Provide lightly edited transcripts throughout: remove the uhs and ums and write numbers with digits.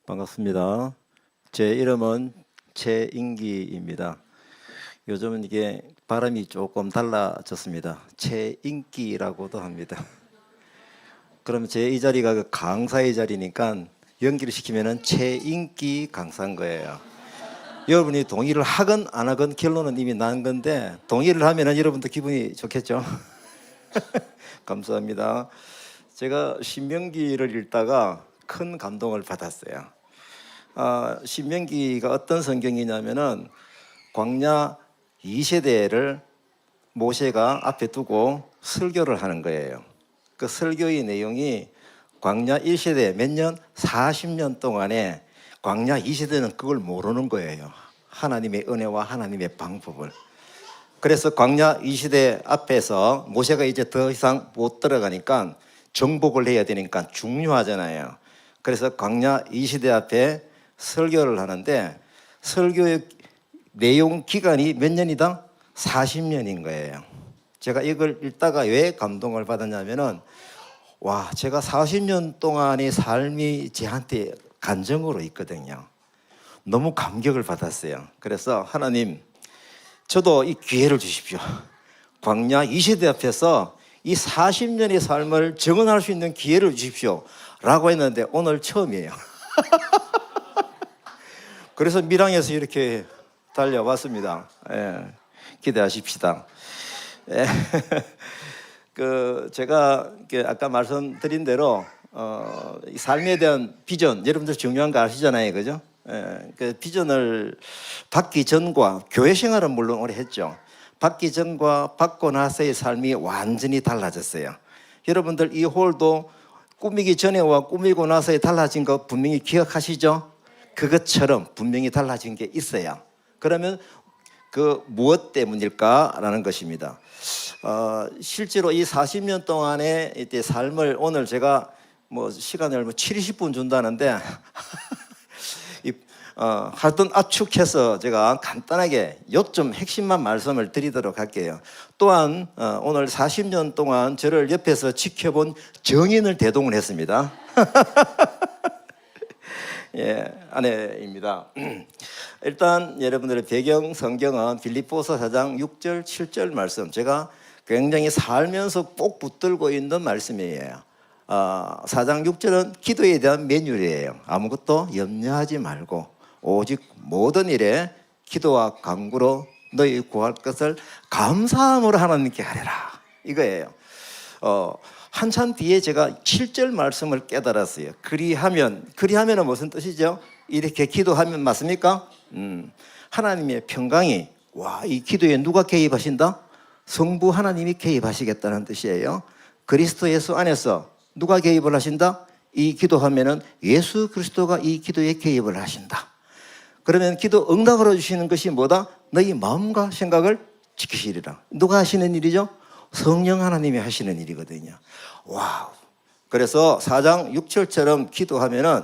반갑습니다. 제 이름은 최인기입니다. 요즘은 이게 발음이 조금 달라졌습니다. 최인기라고도 합니다. 그러면 제 이 자리가 그 강사의 자리니까 연기를 시키면은 최인기 강사인 거예요. 여러분이 동의를 하건 안 하건 결론은 이미 난 건데 동의를 하면은 여러분도 기분이 좋겠죠. 감사합니다. 제가 신명기를 읽다가 큰 감동을 받았어요. 신명기가 어떤 성경이냐면은 광야 2세대를 모세가 앞에 두고 설교를 하는 거예요. 그 설교의 내용이 광야 1세대 몇 년? 40년 동안에 광야 2세대는 그걸 모르는 거예요. 하나님의 은혜와 하나님의 방법을. 그래서 광야 2세대 앞에서 모세가 이제 더 이상 못 들어가니까 정복을 해야 되니까 중요하잖아요. 그래서 광야 2세대 앞에 설교를 하는데 설교의 내용 기간이 몇 년이다? 40년인 거예요. 제가 이걸 읽다가 왜 감동을 받았냐면은 와, 제가 40년 동안의 삶이 저한테 간증으로 있거든요. 너무 감격을 받았어요. 그래서 하나님, 저도 이 기회를 주십시오. 광야 2세대 앞에서 이 40년의 삶을 증언할 수 있는 기회를 주십시오 라고 했는데 오늘 처음이에요. 그래서 밀양에서 이렇게 달려왔습니다. 예, 기대하십시다. 예, 제가 아까 말씀드린 대로 이 삶에 대한 비전, 여러분들 중요한 거 아시잖아요, 그죠? 예, 그 비전을 받기 전과 교회 생활은 물론 오래 했죠. 받기 전과 받고 나서의 삶이 완전히 달라졌어요. 여러분들 이 홀도 꾸미기 전에와 꾸미고 나서의 달라진 거 분명히 기억하시죠? 그것처럼 분명히 달라진 게 있어요. 그러면 그 무엇 때문일까라는 것입니다. 실제로 이 40년 동안의 이때 삶을 오늘 제가 뭐 시간을 70분 준다는데 하여튼 압축해서 제가 간단하게 요점 핵심만 말씀을 드리도록 할게요. 또한 오늘 40년 동안 저를 옆에서 지켜본 정인을 대동을 했습니다. 예, 아내입니다. 일단 여러분들의 배경 성경은 빌립보서 4장 6절 7절 말씀, 제가 굉장히 살면서 꼭 붙들고 있는 말씀이에요. 4장 6절은 기도에 대한 매뉴얼이에요. 아무것도 염려하지 말고 오직 모든 일에 기도와 간구로 너희 구할 것을 감사함으로 하나님께 하리라, 이거예요. 한참 뒤에 제가 7절 말씀을 깨달았어요. 그리하면은 무슨 뜻이죠? 이렇게 기도하면 맞습니까? 하나님의 평강이, 와, 이 기도에 누가 개입하신다? 성부 하나님이 개입하시겠다는 뜻이에요. 그리스도 예수 안에서 누가 개입을 하신다? 이 기도하면은 예수 그리스도가 이 기도에 개입을 하신다. 그러면 기도 응답을 주시는 것이 뭐다? 너희 마음과 생각을 지키시리라. 누가 하시는 일이죠? 성령 하나님이 하시는 일이거든요. 와우. 그래서 4장 6절처럼 기도하면은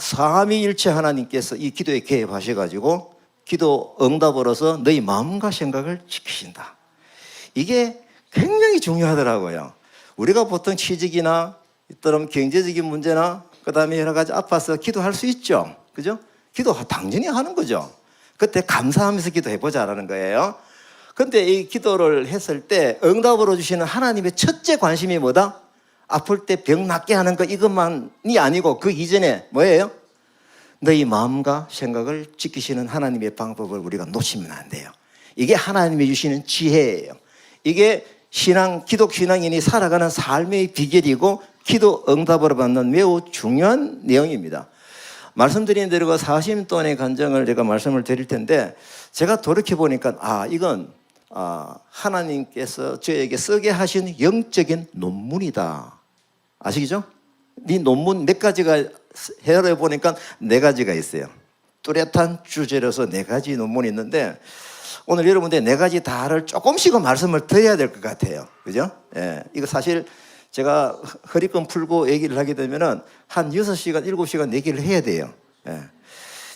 삼위일체 하나님께서 이 기도에 개입하셔가지고 기도 응답으로서 너희 마음과 생각을 지키신다. 이게 굉장히 중요하더라고요. 우리가 보통 취직이나 또는 경제적인 문제나 그 다음에 여러 가지 아파서 기도할 수 있죠. 그죠? 기도 당연히 하는 거죠. 그때 감사하면서 기도해보자라는 거예요. 근데 이 기도를 했을 때 응답으로 주시는 하나님의 첫째 관심이 뭐다? 아플 때 병 낫게 하는 거, 이것만이 아니고 그 이전에 뭐예요? 너희 마음과 생각을 지키시는 하나님의 방법을 우리가 놓치면 안 돼요. 이게 하나님이 주시는 지혜예요. 이게 기독 신앙인이 살아가는 삶의 비결이고 기도 응답으로 받는 매우 중요한 내용입니다. 말씀드린 대로 40년 동안의 간증을 제가 말씀을 드릴 텐데, 제가 돌이켜보니까 이건 하나님께서 저에게 쓰게 하신 영적인 논문이다. 아시겠죠? 이 논문 몇 가지가 해보니까 4가지가 있어요. 뚜렷한 주제로서 4가지 논문이 있는데, 오늘 여러분들 4가지 다를 조금씩은 말씀을 드려야 될 것 같아요. 그죠? 예, 이거 사실 제가 허리끈 풀고 얘기를 하게 되면은 한 6시간, 7시간 얘기를 해야 돼요. 예.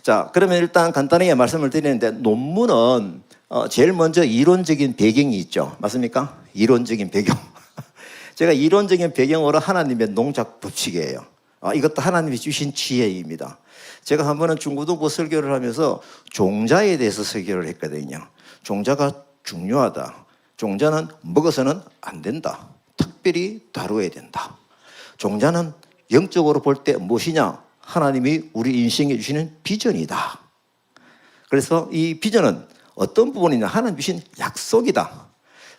자, 그러면 일단 간단하게 말씀을 드리는데, 논문은 제일 먼저 이론적인 배경이 있죠. 맞습니까? 이론적인 배경. 제가 이론적인 배경으로 하나님의 농작 법칙이에요. 이것도 하나님이 주신 지혜입니다. 제가 한 번은 중고등부 설교를 하면서 종자에 대해서 설교를 했거든요. 종자가 중요하다. 종자는 먹어서는 안 된다. 특별히 다루어야 된다. 종자는 영적으로 볼 때 무엇이냐? 하나님이 우리 인생에 주시는 비전이다. 그래서 이 비전은 어떤 부분이냐? 하나님 주신 약속이다.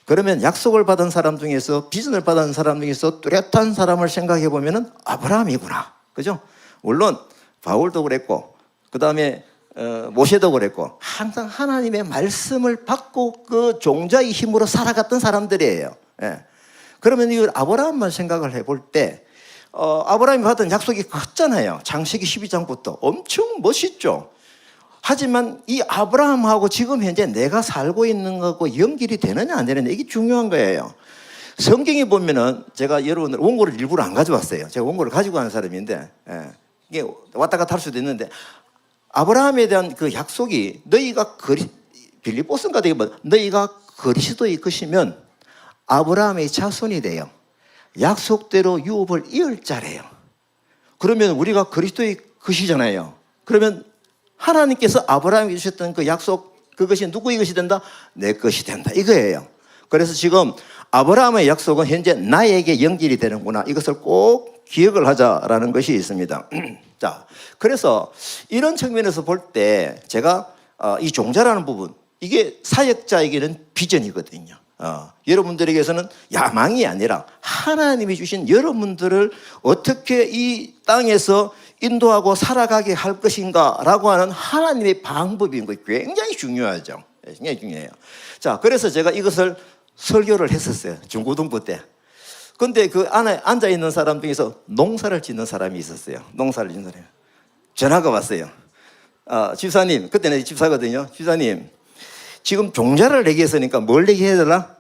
그러면 약속을 받은 사람 중에서, 비전을 받은 사람 중에서 뚜렷한 사람을 생각해 보면 아브라함이구나. 그죠? 물론 바울도 그랬고, 그 다음에 모세도 그랬고, 항상 하나님의 말씀을 받고 그 종자의 힘으로 살아갔던 사람들이에요. 예. 그러면 이 아브라함만 생각을 해볼 때, 아브라함이 받은 약속이 컸잖아요. 창세기 12장부터 엄청 멋있죠. 하지만 이 아브라함하고 지금 현재 내가 살고 있는 것하고 연결이 되느냐 안 되느냐, 이게 중요한 거예요. 성경에 보면은, 제가 여러분들 원고를 일부러 안 가져왔어요. 제가 원고를 가지고 가는 사람인데, 이게 왔다 갔다 할 수도 있는데, 아브라함에 대한 그 약속이, 너희가 빌립보서인가 되게 너희가 그리스도의 것이면 아브라함의 자손이 돼요. 약속대로 유업을 이을 자래요. 그러면 우리가 그리스도의 것이잖아요. 그러면 하나님께서 아브라함에게 주셨던 그 약속, 그것이 누구의 것이 된다? 내 것이 된다, 이거예요. 그래서 지금 아브라함의 약속은 현재 나에게 연결이 되는구나, 이것을 꼭 기억을 하자라는 것이 있습니다. 자, 그래서 이런 측면에서 볼 때 제가 이 종자라는 부분, 이게 사역자에게는 비전이거든요. 여러분들에게서는 야망이 아니라 하나님이 주신 여러분들을 어떻게 이 땅에서 인도하고 살아가게 할 것인가라고 하는 하나님의 방법인 거 굉장히 중요하죠. 굉장히 중요해요. 자, 그래서 제가 이것을 설교를 했었어요. 중고등부 때. 근데 그 안에 앉아있는 사람 중에서 농사를 짓는 사람이 있었어요. 농사를 짓는 사람이. 전화가 왔어요. 집사님, 그때는 집사거든요. 집사님, 지금 종자를 얘기했으니까 뭘 얘기해야 되나?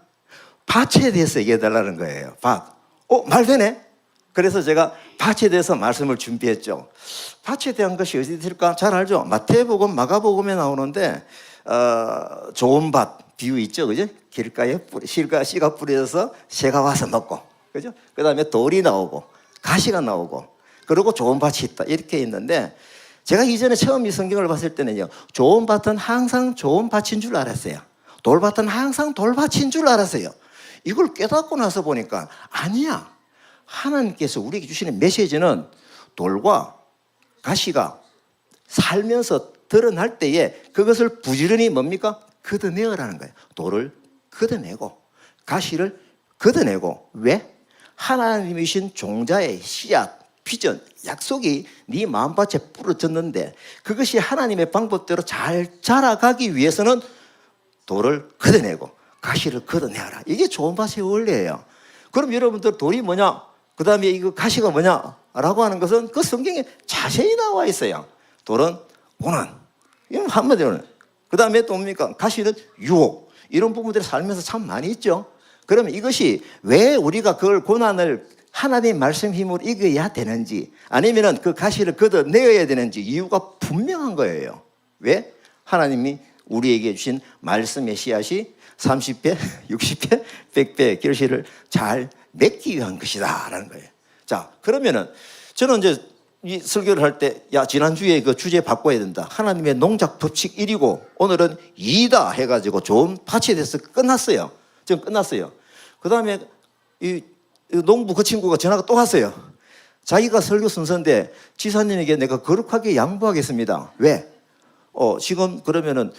밭에 대해서 얘기해 달라는 거예요. 밭. 말 되네? 그래서 제가 밭에 대해서 말씀을 준비했죠. 밭에 대한 것이 어디 있을까? 잘 알죠? 마태복음, 마가복음에 나오는데 좋은 밭 비유 있죠, 그죠? 길가에 씨가 뿌려져서 새가 와서 먹고, 그죠? 그 다음에 돌이 나오고 가시가 나오고, 그리고 좋은 밭이 있다, 이렇게 있는데, 제가 이전에 처음 이 성경을 봤을 때는요, 좋은 밭은 항상 좋은 밭인 줄 알았어요. 돌밭은 항상 돌밭인 줄 알았어요. 이걸 깨닫고 나서 보니까 아니야. 하나님께서 우리에게 주시는 메시지는 돌과 가시가 살면서 드러날 때에 그것을 부지런히 뭡니까? 걷어내어라는 거예요. 돌을 걷어내고 가시를 걷어내고. 왜? 하나님이 주신 종자의 씨앗, 비전, 약속이 네 마음밭에 뿌려졌는데 그것이 하나님의 방법대로 잘 자라가기 위해서는 돌을 걷어내고 가시를 걷어내라. 이게 좋은 밭의 원리예요. 그럼 여러분들 돌이 뭐냐? 그 다음에 이거 가시가 뭐냐? 라고 하는 것은 그 성경에 자세히 나와 있어요. 돌은 고난, 이건 한마디로는. 그 다음에 또 뭡니까? 가시는 유혹. 이런 부분들이 살면서 참 많이 있죠. 그러면 이것이 왜 우리가 그걸 고난을 하나님의 말씀 힘으로 이겨야 되는지, 아니면은 그 가시를 걷어내어야 되는지 이유가 분명한 거예요. 왜? 하나님이 우리에게 주신 말씀의 씨앗이 30배, 60배, 100배 결실을 잘 맺기 위한 것이다 라는 거예요. 자, 그러면은 저는 이제 이 설교를 할 때, 지난주에 그 주제 바꿔야 된다. 하나님의 농작 법칙 1이고 오늘은 2다 해가지고 좋은 밭에 대해서 끝났어요. 지금 끝났어요. 그 다음에 이 농부 그 친구가 전화가 또 왔어요. 자기가 설교 순서인데 지사님에게 내가 거룩하게 양보하겠습니다. 왜? 지금 그러면은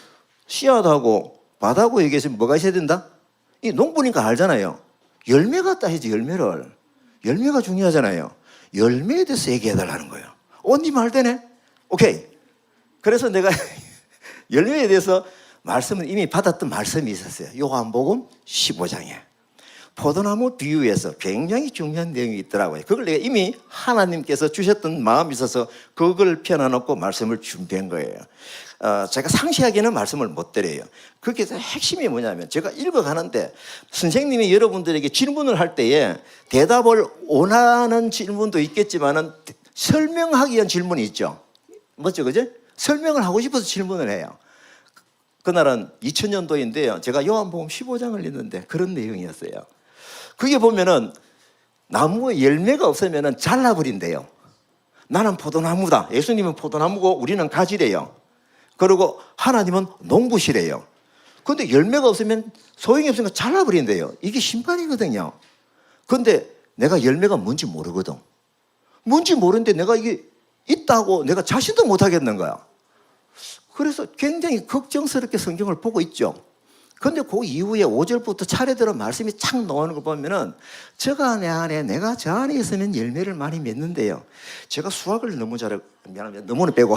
씨앗하고 밭하고 얘기했으면 뭐가 있어야 된다? 이 농부니까 알잖아요. 열매가 따야지, 열매를. 열매가 중요하잖아요. 열매에 대해서 얘기해달라는 거예요. 네 말 되네? 오케이. 그래서 내가 열매에 대해서 말씀은 이미 받았던 말씀이 있었어요. 요한복음 15장에. 포도나무 비유에서 굉장히 중요한 내용이 있더라고요. 그걸 내가 이미 하나님께서 주셨던 마음이 있어서 그걸 펴놔놓고 말씀을 준비한 거예요. 제가 상세하게는 말씀을 못 드려요. 그게 핵심이 뭐냐면, 제가 읽어가는데 선생님이 여러분들에게 질문을 할 때에 대답을 원하는 질문도 있겠지만은 설명하기 위한 질문이 있죠. 맞죠, 그죠? 설명을 하고 싶어서 질문을 해요. 그날은 2000년도인데요. 제가 요한복음 15장을 읽는데 그런 내용이었어요. 그게 보면은 나무에 열매가 없으면은 잘라버린대요. 나는 포도나무다. 예수님은 포도나무고 우리는 가지래요. 그리고 하나님은 농부시래요. 그런데 열매가 없으면 소용이 없으니까 잘라버린대요. 이게 심판이거든요. 그런데 내가 열매가 뭔지 모르거든. 뭔지 모르는데 내가 이게 있다고 내가 자신도 못하겠는 거야. 그래서 굉장히 걱정스럽게 성경을 보고 있죠. 그런데 그 이후에 5절부터 차례대로 말씀이 착 나오는 거 보면은 저가 내 안에 내가 저 안에 있으면 열매를 많이 맺는데요. 제가 수학을 너무 잘해, 미안합니다. 너무는 빼고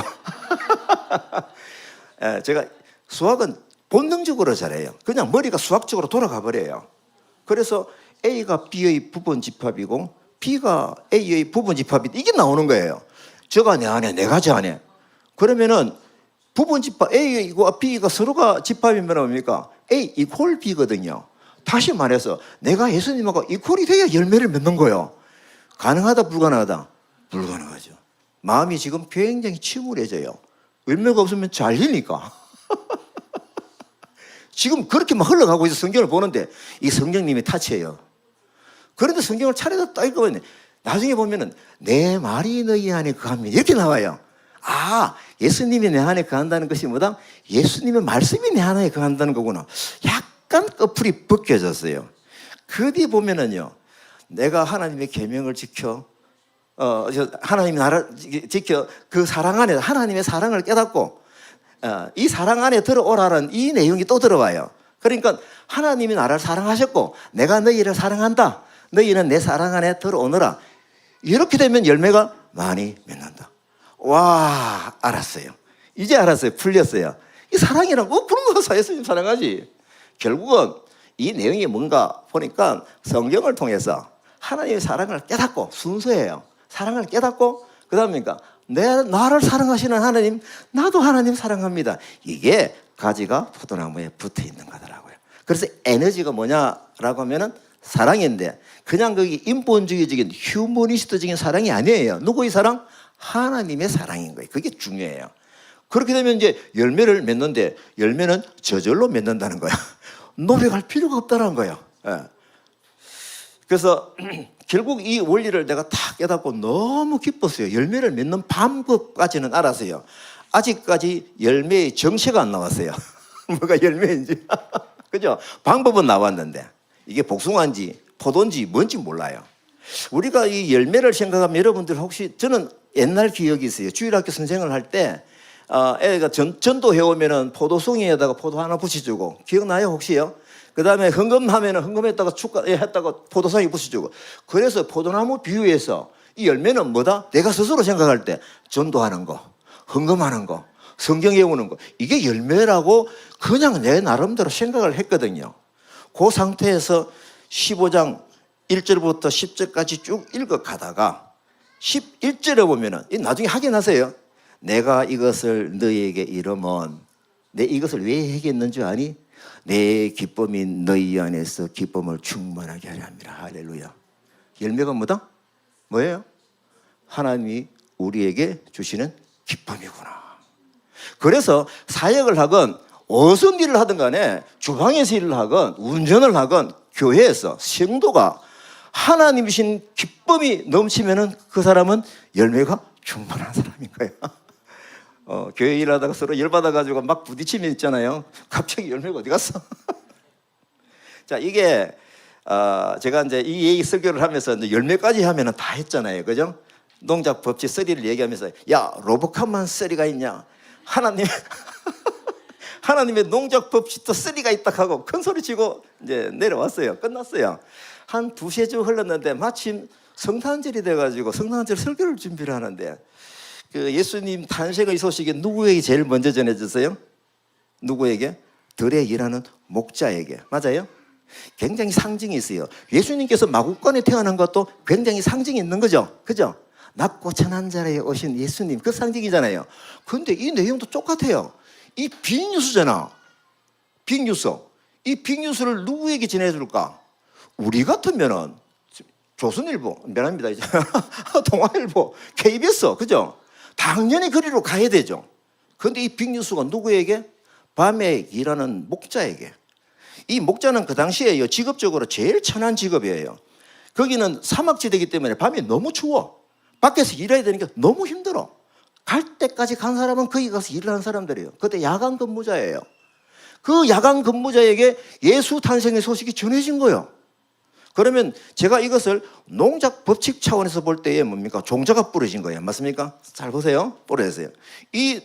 제가 수학은 본능적으로 잘해요. 그냥 머리가 수학적으로 돌아가 버려요. 그래서 A가 B의 부분집합이고 B가 A의 부분집합이 이게 나오는 거예요. 저가 내 안에 내가 저 안에. 그러면은 부분집합 A와 B가 서로가 집합이면 뭡니까? A 이퀄 B거든요. 다시 말해서 내가 예수님하고 이퀄이 돼야 열매를 맺는 거예요. 가능하다 불가능하다? 불가능하죠. 마음이 지금 굉장히 침울해져요. 열매가 없으면 잘리니까. 지금 그렇게 막 흘러가고 있어. 성경을 보는데 이 성령님의 타치예요. 그런데 성경을 차례다 딱 읽어보면 나중에 보면은 내 말이 너희 안에 거하면 이렇게 나와요. 아, 예수님이 내 안에 거한다는 것이 뭐다? 예수님의 말씀이 내 안에 거한다는 거구나. 약간 꺼풀이 벗겨졌어요. 그 뒤에 보면은요, 내가 하나님의 계명을 지켜, 하나님의 나라를 지켜 그 사랑 안에 하나님의 사랑을 깨닫고 이 사랑 안에 들어오라는 이 내용이 또 들어와요. 그러니까 하나님이 나를 사랑하셨고 내가 너희를 사랑한다. 너희는 내 사랑 안에 들어오너라. 이렇게 되면 열매가 많이 맺는다. 와, 알았어요. 이제 알았어요. 풀렸어요. 이 사랑이란 그런 거 예수님 사랑하지. 결국은 이 내용이 뭔가 보니까 성경을 통해서 하나님의 사랑을 깨닫고 순수해요. 사랑을 깨닫고 그 다음이니까 나를 사랑하시는 하나님, 나도 하나님 사랑합니다. 이게 가지가 포도나무에 붙어 있는 거더라고요. 그래서 에너지가 뭐냐라고 하면은 사랑인데 그냥 거기 인본주의적인 휴머니스트적인 사랑이 아니에요. 누구의 사랑? 하나님의 사랑인 거예요. 그게 중요해요. 그렇게 되면 이제 열매를 맺는데 열매는 저절로 맺는다는 거야. 노력할 필요가 없다는 거예요. 그래서 결국 이 원리를 내가 다 깨닫고 너무 기뻤어요. 열매를 맺는 방법까지는 알았어요. 아직까지 열매의 정체가 안 나왔어요. 뭐가 열매인지. 그죠? 방법은 나왔는데 이게 복숭아인지 포도인지 뭔지 몰라요. 우리가 이 열매를 생각하면 여러분들 혹시 저는 옛날 기억이 있어요. 주일학교 선생을 할 때 애가 전도해 오면은 포도송이에다가 포도 하나 붙여주고 기억나요 혹시요? 그 다음에 헌금하면은 헌금했다가 축가했다가 포도송이 붙여주고 그래서 포도나무 비유해서 이 열매는 뭐다? 내가 스스로 생각할 때 전도하는 거, 헌금하는 거, 성경 외우는 거 이게 열매라고 그냥 내 나름대로 생각을 했거든요. 그 상태에서 15장 1절부터 10절까지 쭉 읽어가다가 11절에 보면은 나중에 확인하세요. 내가 이것을 너희에게 이르면 내 이것을 왜 하겠는 줄 아니? 내 기쁨이 너희 안에서 기쁨을 충만하게 하려 합니다. 할렐루야. 열매가 뭐다? 뭐예요? 하나님이 우리에게 주시는 기쁨이구나. 그래서 사역을 하건 어떤 일을 하든 간에 주방에서 일을 하건 운전을 하건 교회에서 성도가 하나님이신 기쁨이 넘치면은 그 사람은 열매가 충만한 사람인 거예요. 교회 일하다가 서로 열받아가지고 막 부딪히면 있잖아요. 갑자기 열매가 어디 갔어? 자, 이게 제가 이제 이 얘기 설교를 하면서 이제 열매까지 하면은 다 했잖아요, 그죠? 농작 법칙 쓰리를 얘기하면서 야 로봇캅만 쓰리가 있냐? 하나님의 농작 법칙도 쓰리가 있다 하고 큰 소리 치고 이제 내려왔어요. 끝났어요. 한 두세 주 흘렀는데 마침 성탄절이 돼가지고 성탄절 설교를 준비를 하는데 그 예수님 탄생의 소식이 누구에게 제일 먼저 전해졌어요? 누구에게? 들에 일하는 목자에게. 맞아요? 굉장히 상징이 있어요. 예수님께서 마구간에 태어난 것도 굉장히 상징이 있는 거죠. 그죠? 낮고 천한 자리에 오신 예수님 그 상징이잖아요. 그런데 이 내용도 똑같아요. 이 빅뉴스잖아. 빅뉴스. 이 빅뉴스를 누구에게 전해줄까? 우리 같으면은 조선일보, 미안합니다 이제 동아일보, KBS, 그죠? 당연히 그리로 가야 되죠. 그런데 이 빅뉴스가 누구에게? 밤에 일하는 목자에게. 이 목자는 그 당시에 직업적으로 제일 천한 직업이에요. 거기는 사막지대이기 때문에 밤이 너무 추워. 밖에서 일해야 되니까 너무 힘들어. 갈 때까지 간 사람은 거기 가서 일을 하는 사람들이에요. 그때 야간 근무자예요. 그 야간 근무자에게 예수 탄생의 소식이 전해진 거예요. 그러면 제가 이것을 농작 법칙 차원에서 볼 때에 뭡니까? 종자가 부러진 거예요. 맞습니까? 잘 보세요. 부러졌어요. 이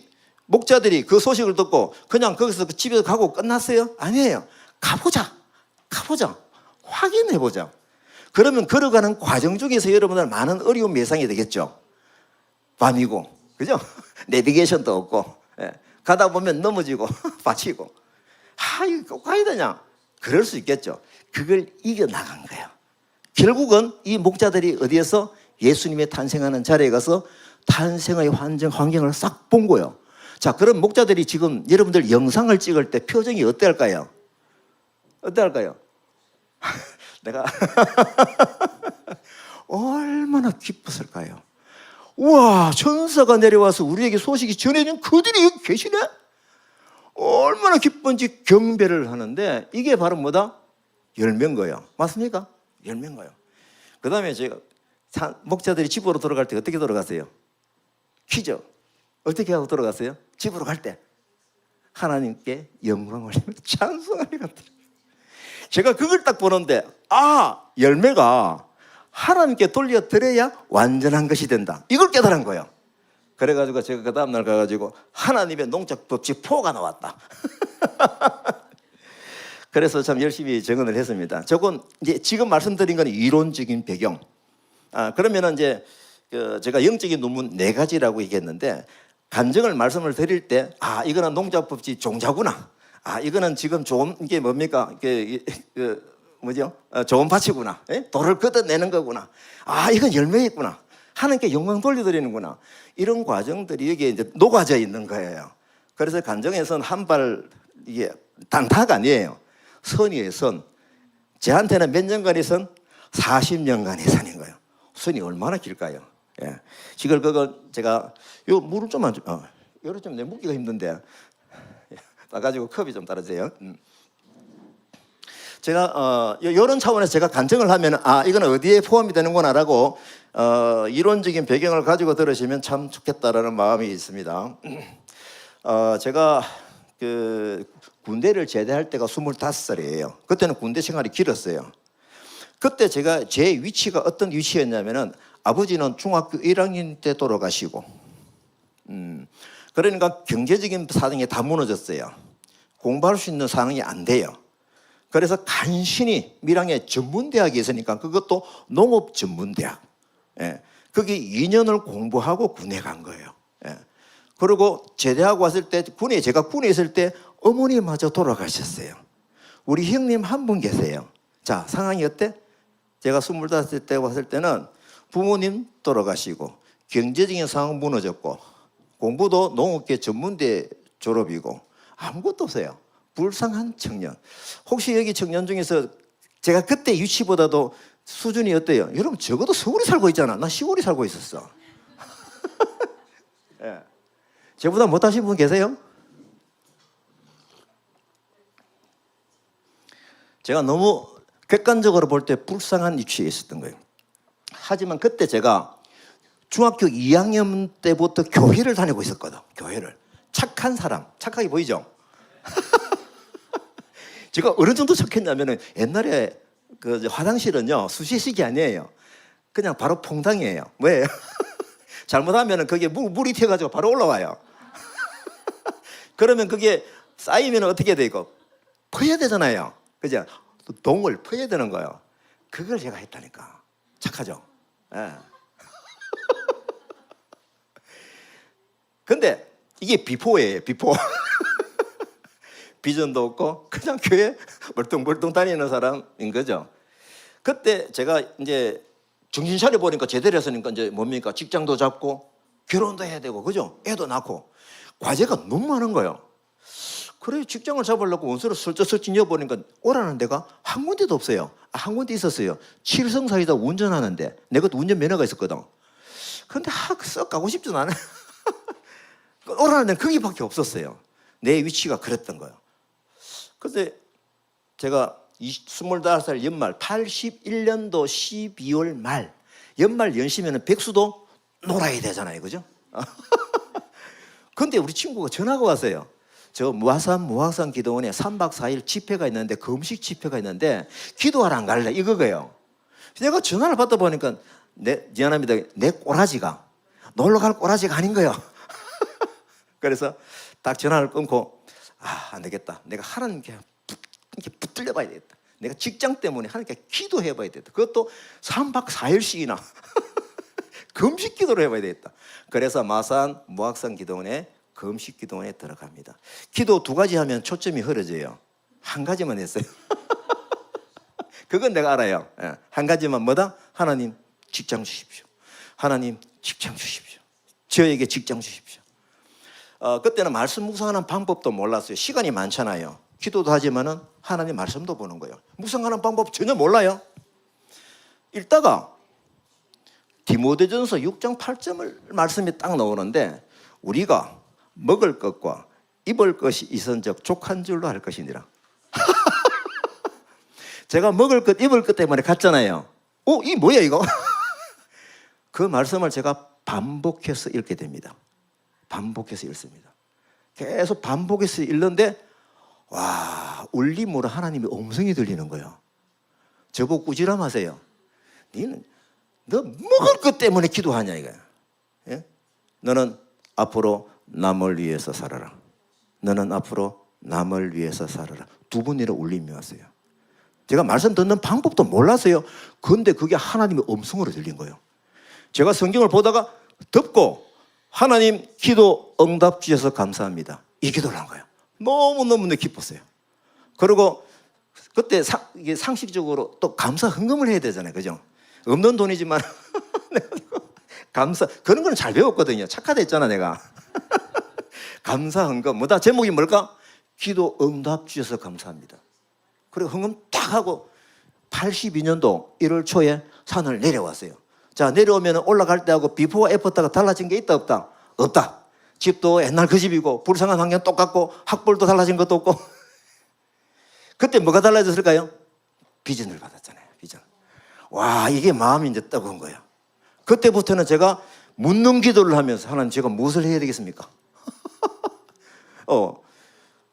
목자들이 그 소식을 듣고 그냥 거기서 집에 가고 끝났어요? 아니에요. 가보자. 확인해보자. 그러면 걸어가는 과정 중에서 여러분들 많은 어려움 예상이 되겠죠. 밤이고, 그죠? 내비게이션도 없고, 예. 가다 보면 넘어지고, 받치고. 이거 꼭 가야 되냐? 그럴 수 있겠죠. 그걸 이겨나간 거예요. 결국은 이 목자들이 어디에서 예수님의 탄생하는 자리에 가서 탄생의 환경을 싹 본 거예요. 자, 그럼 목자들이 지금 여러분들 영상을 찍을 때 표정이 어떨까요? 내가 얼마나 기뻤을까요? 우와, 천사가 내려와서 우리에게 소식이 전해진 그들이 여기 계시네? 얼마나 기쁜지 경배를 하는데 이게 바로 뭐다? 열매인 거예요. 맞습니까? 열매인 거예요. 그 다음에 제가 목자들이 집으로 돌아갈 때 어떻게 돌아가세요? 퀴즈. 어떻게 하고 돌아갔어요? 집으로 갈 때 하나님께 영광 올리며 찬송하리 같아. 제가 그걸 딱 보는데 열매가 하나님께 돌려드려야 완전한 것이 된다. 이걸 깨달은 거예요. 그래가지고 제가 그 다음날 가가지고 하나님의 농작 법칙 4가 나왔다. 그래서 참 열심히 정언을 했습니다. 저건 이제 지금 말씀드린 건 이론적인 배경. 그러면은 이제 제가 영적인 논문 4가지라고 얘기했는데 간증을 말씀을 드릴 때 이거는 농작 법칙 종자구나. 이거는 지금 좋은 게 뭡니까? 뭐죠? 좋은 밭이구나. 돌을 걷어내는 거구나. 이건 열매였구나. 하나님께 영광 돌려드리는구나. 이런 과정들이 여기에 이제 녹아져 있는 거예요. 그래서 간증에서는 한 발 이게 단타가 아니에요. 선이에요, 선. 저한테는 몇 년간의 선? 40년간의 선인 거예요. 선이 얼마나 길까요? 예. 이걸 그거 제가 요 물을 좀만 요런 좀 내 묻기가 힘든데 따가지고 컵이 좀 따라져요. 제가 이런 차원에서 제가 간증을 하면 이건 어디에 포함이 되는구나라고 이론적인 배경을 가지고 들으시면 참 좋겠다라는 마음이 있습니다. 제가 그 군대를 제대할 때가 25살이에요. 그때는 군대 생활이 길었어요. 그때 제가 제 위치가 어떤 위치였냐면은 아버지는 중학교 1학년 때 돌아가시고 그러니까 경제적인 사정이 다 무너졌어요. 공부할 수 있는 상황이 안 돼요. 그래서 간신히 밀양에 전문대학이 있으니까 그것도 농업전문대학. 예. 거기 2년을 공부하고 군에 간 거예요. 예. 그리고 제대하고 왔을 때 제가 군에 있을 때 어머니마저 돌아가셨어요. 우리 형님 한 분 계세요. 자, 상황이 어때? 제가 25살 때 왔을 때는 부모님 돌아가시고 경제적인 상황 무너졌고 공부도 농업계 전문대 졸업이고 아무것도 없어요. 불쌍한 청년. 혹시 여기 청년 중에서 제가 그때 위치보다도 수준이 어때요? 여러분 적어도 서울에 살고 있잖아. 나 시골에 살고 있었어. 예. 저보다 못하신 분 계세요? 제가 너무 객관적으로 볼 때 불쌍한 위치에 있었던 거예요. 하지만 그때 제가 중학교 2학년 때부터 교회를 다니고 있었거든. 교회를. 착한 사람. 착하게 보이죠? 제가 어느 정도 착했냐면은 옛날에 그 화장실은요 수시식이 아니에요. 그냥 바로 퐁당이에요. 왜? 잘못하면은 그게 물이 튀어가지고 바로 올라와요. 그러면 그게 쌓이면 어떻게 되고 퍼야 되잖아요. 그죠? 동을 퍼야 되는 거예요. 그걸 제가 했다니까. 착하죠? 예. 근데 이게 비포예요, 비포. 비전도 없고 그냥 교회 멀뚱멀뚱 다니는 사람인 거죠. 그때 제가 이제 정신 차려 보니까 제대로 했으니까 이제 뭡니까? 직장도 잡고 결혼도 해야 되고 그죠? 애도 낳고 과제가 너무 많은 거예요. 그래 직장을 잡으려고 원서를 슬쩍슬쩍 넣어보니까 오라는 데가 한 군데도 없어요. 한 군데 있었어요. 칠성사이다 운전하는데 내가 운전 면허가 있었거든. 근데 썩 가고 싶진 않아. 오라는 데는 거기밖에 없었어요. 내 위치가 그랬던 거예요. 근데 제가 25살 연말 81년도 12월 말 연말 연시면은 백수도 놀아야 되잖아요, 그죠? 근데 우리 친구가 전화가 왔어요. 저 무화산 기도원에 3박 4일 집회가 있는데, 금식 집회가 있는데 기도하러 안 갈래, 이거예요. 내가 전화를 받다 보니까 미안합니다, 내 꼬라지가 놀러 갈 꼬라지가 아닌 거예요. 그래서 딱 전화를 끊고, 안 되겠다, 내가 하나님께 이렇게 붙들려 봐야 되겠다. 내가 직장 때문에 하나님께 기도해 봐야 되겠다. 그것도 3박 4일씩이나 금식 기도를 해봐야 되겠다. 그래서 마산 무학산 기도원에 금식 기도원에 들어갑니다. 기도 2가지 하면 초점이 흐려져요. 한 가지만 했어요. 그건 내가 알아요. 한 가지만, 뭐다? 하나님 직장 주십시오. 하나님 직장 주십시오. 저에게 직장 주십시오. 그때는 말씀 묵상하는 방법도 몰랐어요. 시간이 많잖아요. 기도도 하지만은 하나님 말씀도 보는 거예요. 묵상하는 방법 전혀 몰라요. 읽다가 디모데전서 6장 8절 말씀이 딱 나오는데, 우리가 먹을 것과 입을 것이 있은즉 족한 줄로 할 것이니라. 제가 먹을 것 입을 것 때문에 갔잖아요. 이 뭐야 이거? 그 말씀을 제가 반복해서 읽게 됩니다. 반복해서 읽습니다. 계속 반복해서 읽는데, 와, 울림으로 하나님의 음성이 들리는 거예요. 저보고 꾸지람하세요. 너 먹을 것 때문에 기도하냐 이거야. 예? 너는 앞으로 남을 위해서 살아라. 너는 앞으로 남을 위해서 살아라. 2번이나 울림이 왔어요. 제가 말씀 듣는 방법도 몰랐어요. 그런데 그게 하나님의 음성으로 들린 거예요. 제가 성경을 보다가 덮고, 하나님 기도 응답 주셔서 감사합니다, 이 기도를 한 거예요. 너무너무 기뻤어요. 그리고 그때 이게 상식적으로 또 감사 헌금을 해야 되잖아요, 그죠? 없는 돈이지만 감사, 그런 거는 잘 배웠거든요. 착하됐잖아 내가. 감사 헌금, 뭐다? 제목이 뭘까? 기도 응답 주셔서 감사합니다. 그리고 헌금 딱 하고 82년도 1월 초에 산을 내려왔어요. 자, 내려오면 올라갈 때하고 비포와 애프터가 달라진 게 있다 없다? 없다. 집도 옛날 그 집이고, 불쌍한 환경 똑같고, 학벌도 달라진 것도 없고. 그때 뭐가 달라졌을까요? 비전을 받았잖아요. 비전. 와, 이게 마음이 이제 뜨거운 거예요. 그때부터는 제가 묻는 기도를 하면서, 하나님 제가 무엇을 해야 되겠습니까?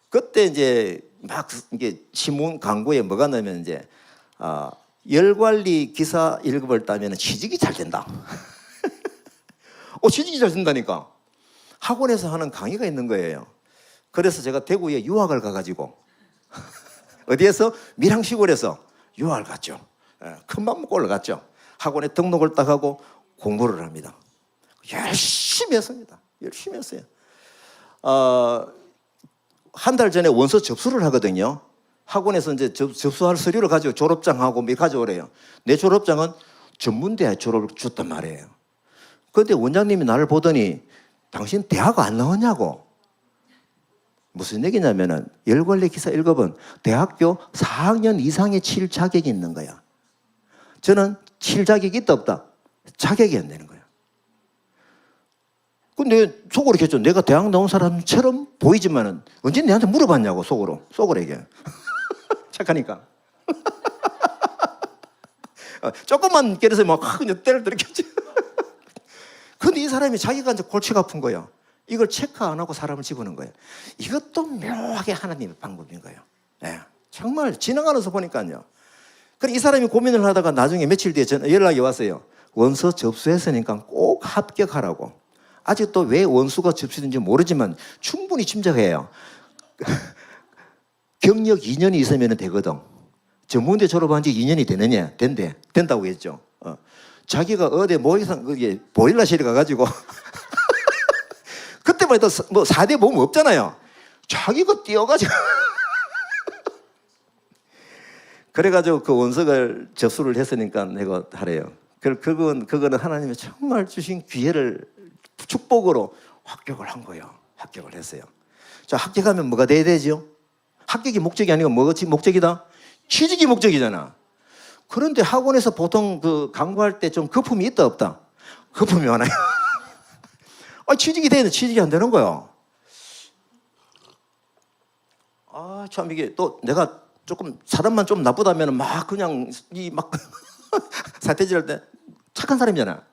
그때 이제 막 이게 신문 광고에 뭐가 나면 이제 열관리 기사 1급을 따면 취직이 잘 된다. 취직이 잘 된다니까. 학원에서 하는 강의가 있는 거예요. 그래서 제가 대구에 유학을 가가지고 어디에서? 밀양시골에서 유학을 갔죠. 큰맘 먹고 올라갔죠. 학원에 등록을 딱 하고 공부를 합니다. 열심히 했습니다. 열심히 했어요. 한 달 전에 원서 접수를 하거든요. 학원에서 이제 접수할 서류를 가지고 졸업장하고 뭐 가져오래요. 내 졸업장은 전문대에 졸업을 줬단 말이에요. 그런데 원장님이 나를 보더니, 당신 대학 안 나왔냐고. 무슨 얘기냐면은, 열관리 기사 1급은 대학교 4학년 이상의 칠 자격이 있는 거야. 저는 칠 자격이 있다 없다? 자격이 안 되는 거야. 근데 속으로 했죠. 내가 대학 나온 사람처럼 보이지만은 언제 내한테 물어봤냐고, 속으로 얘기해. 착하니까. 조금만 깨려서 막 그냥 때를 들었겠지. 근데 이 사람이 자기가 이제 골치가 아픈 거예요. 이걸 체크 안 하고 사람을 집어넣은 거예요. 이것도 묘하게 하나님의 방법인 거예요. 네, 정말 지나가면서 보니까요. 그래, 이 사람이 고민을 하다가 나중에 며칠 뒤에 연락이 왔어요. 원서 접수했으니까 꼭 합격하라고. 아직도 왜 원수가 접수된지 모르지만 충분히 짐작해요. 경력 2년이 있으면 되거든. 전문대 졸업한 지 2년이 되느냐? 된다고 했죠. 자기가 어디 보일러실에 가가지고 그때만 해도 뭐 4대 보험 없잖아요. 자기가 뛰어가지고 그래가지고 그 원서를 접수를 했으니까 내가 하래요. 그거는 하나님이 정말 주신 기회를, 축복으로 합격을 한 거예요. 합격을 했어요. 자, 합격하면 뭐가 돼야 되죠? 합격이 목적이 아니고 뭐가 목적이다? 취직이 목적이잖아. 그런데 학원에서 보통 그 강구할 때 좀 거품이 있다 없다? 거품이 많아요. 취직이 되는데 취직이 안 되는 거예요. 참 이게 또 내가 조금 사람만 좀 나쁘다면 막 그냥 막 사태질할 때 착한 사람이잖아.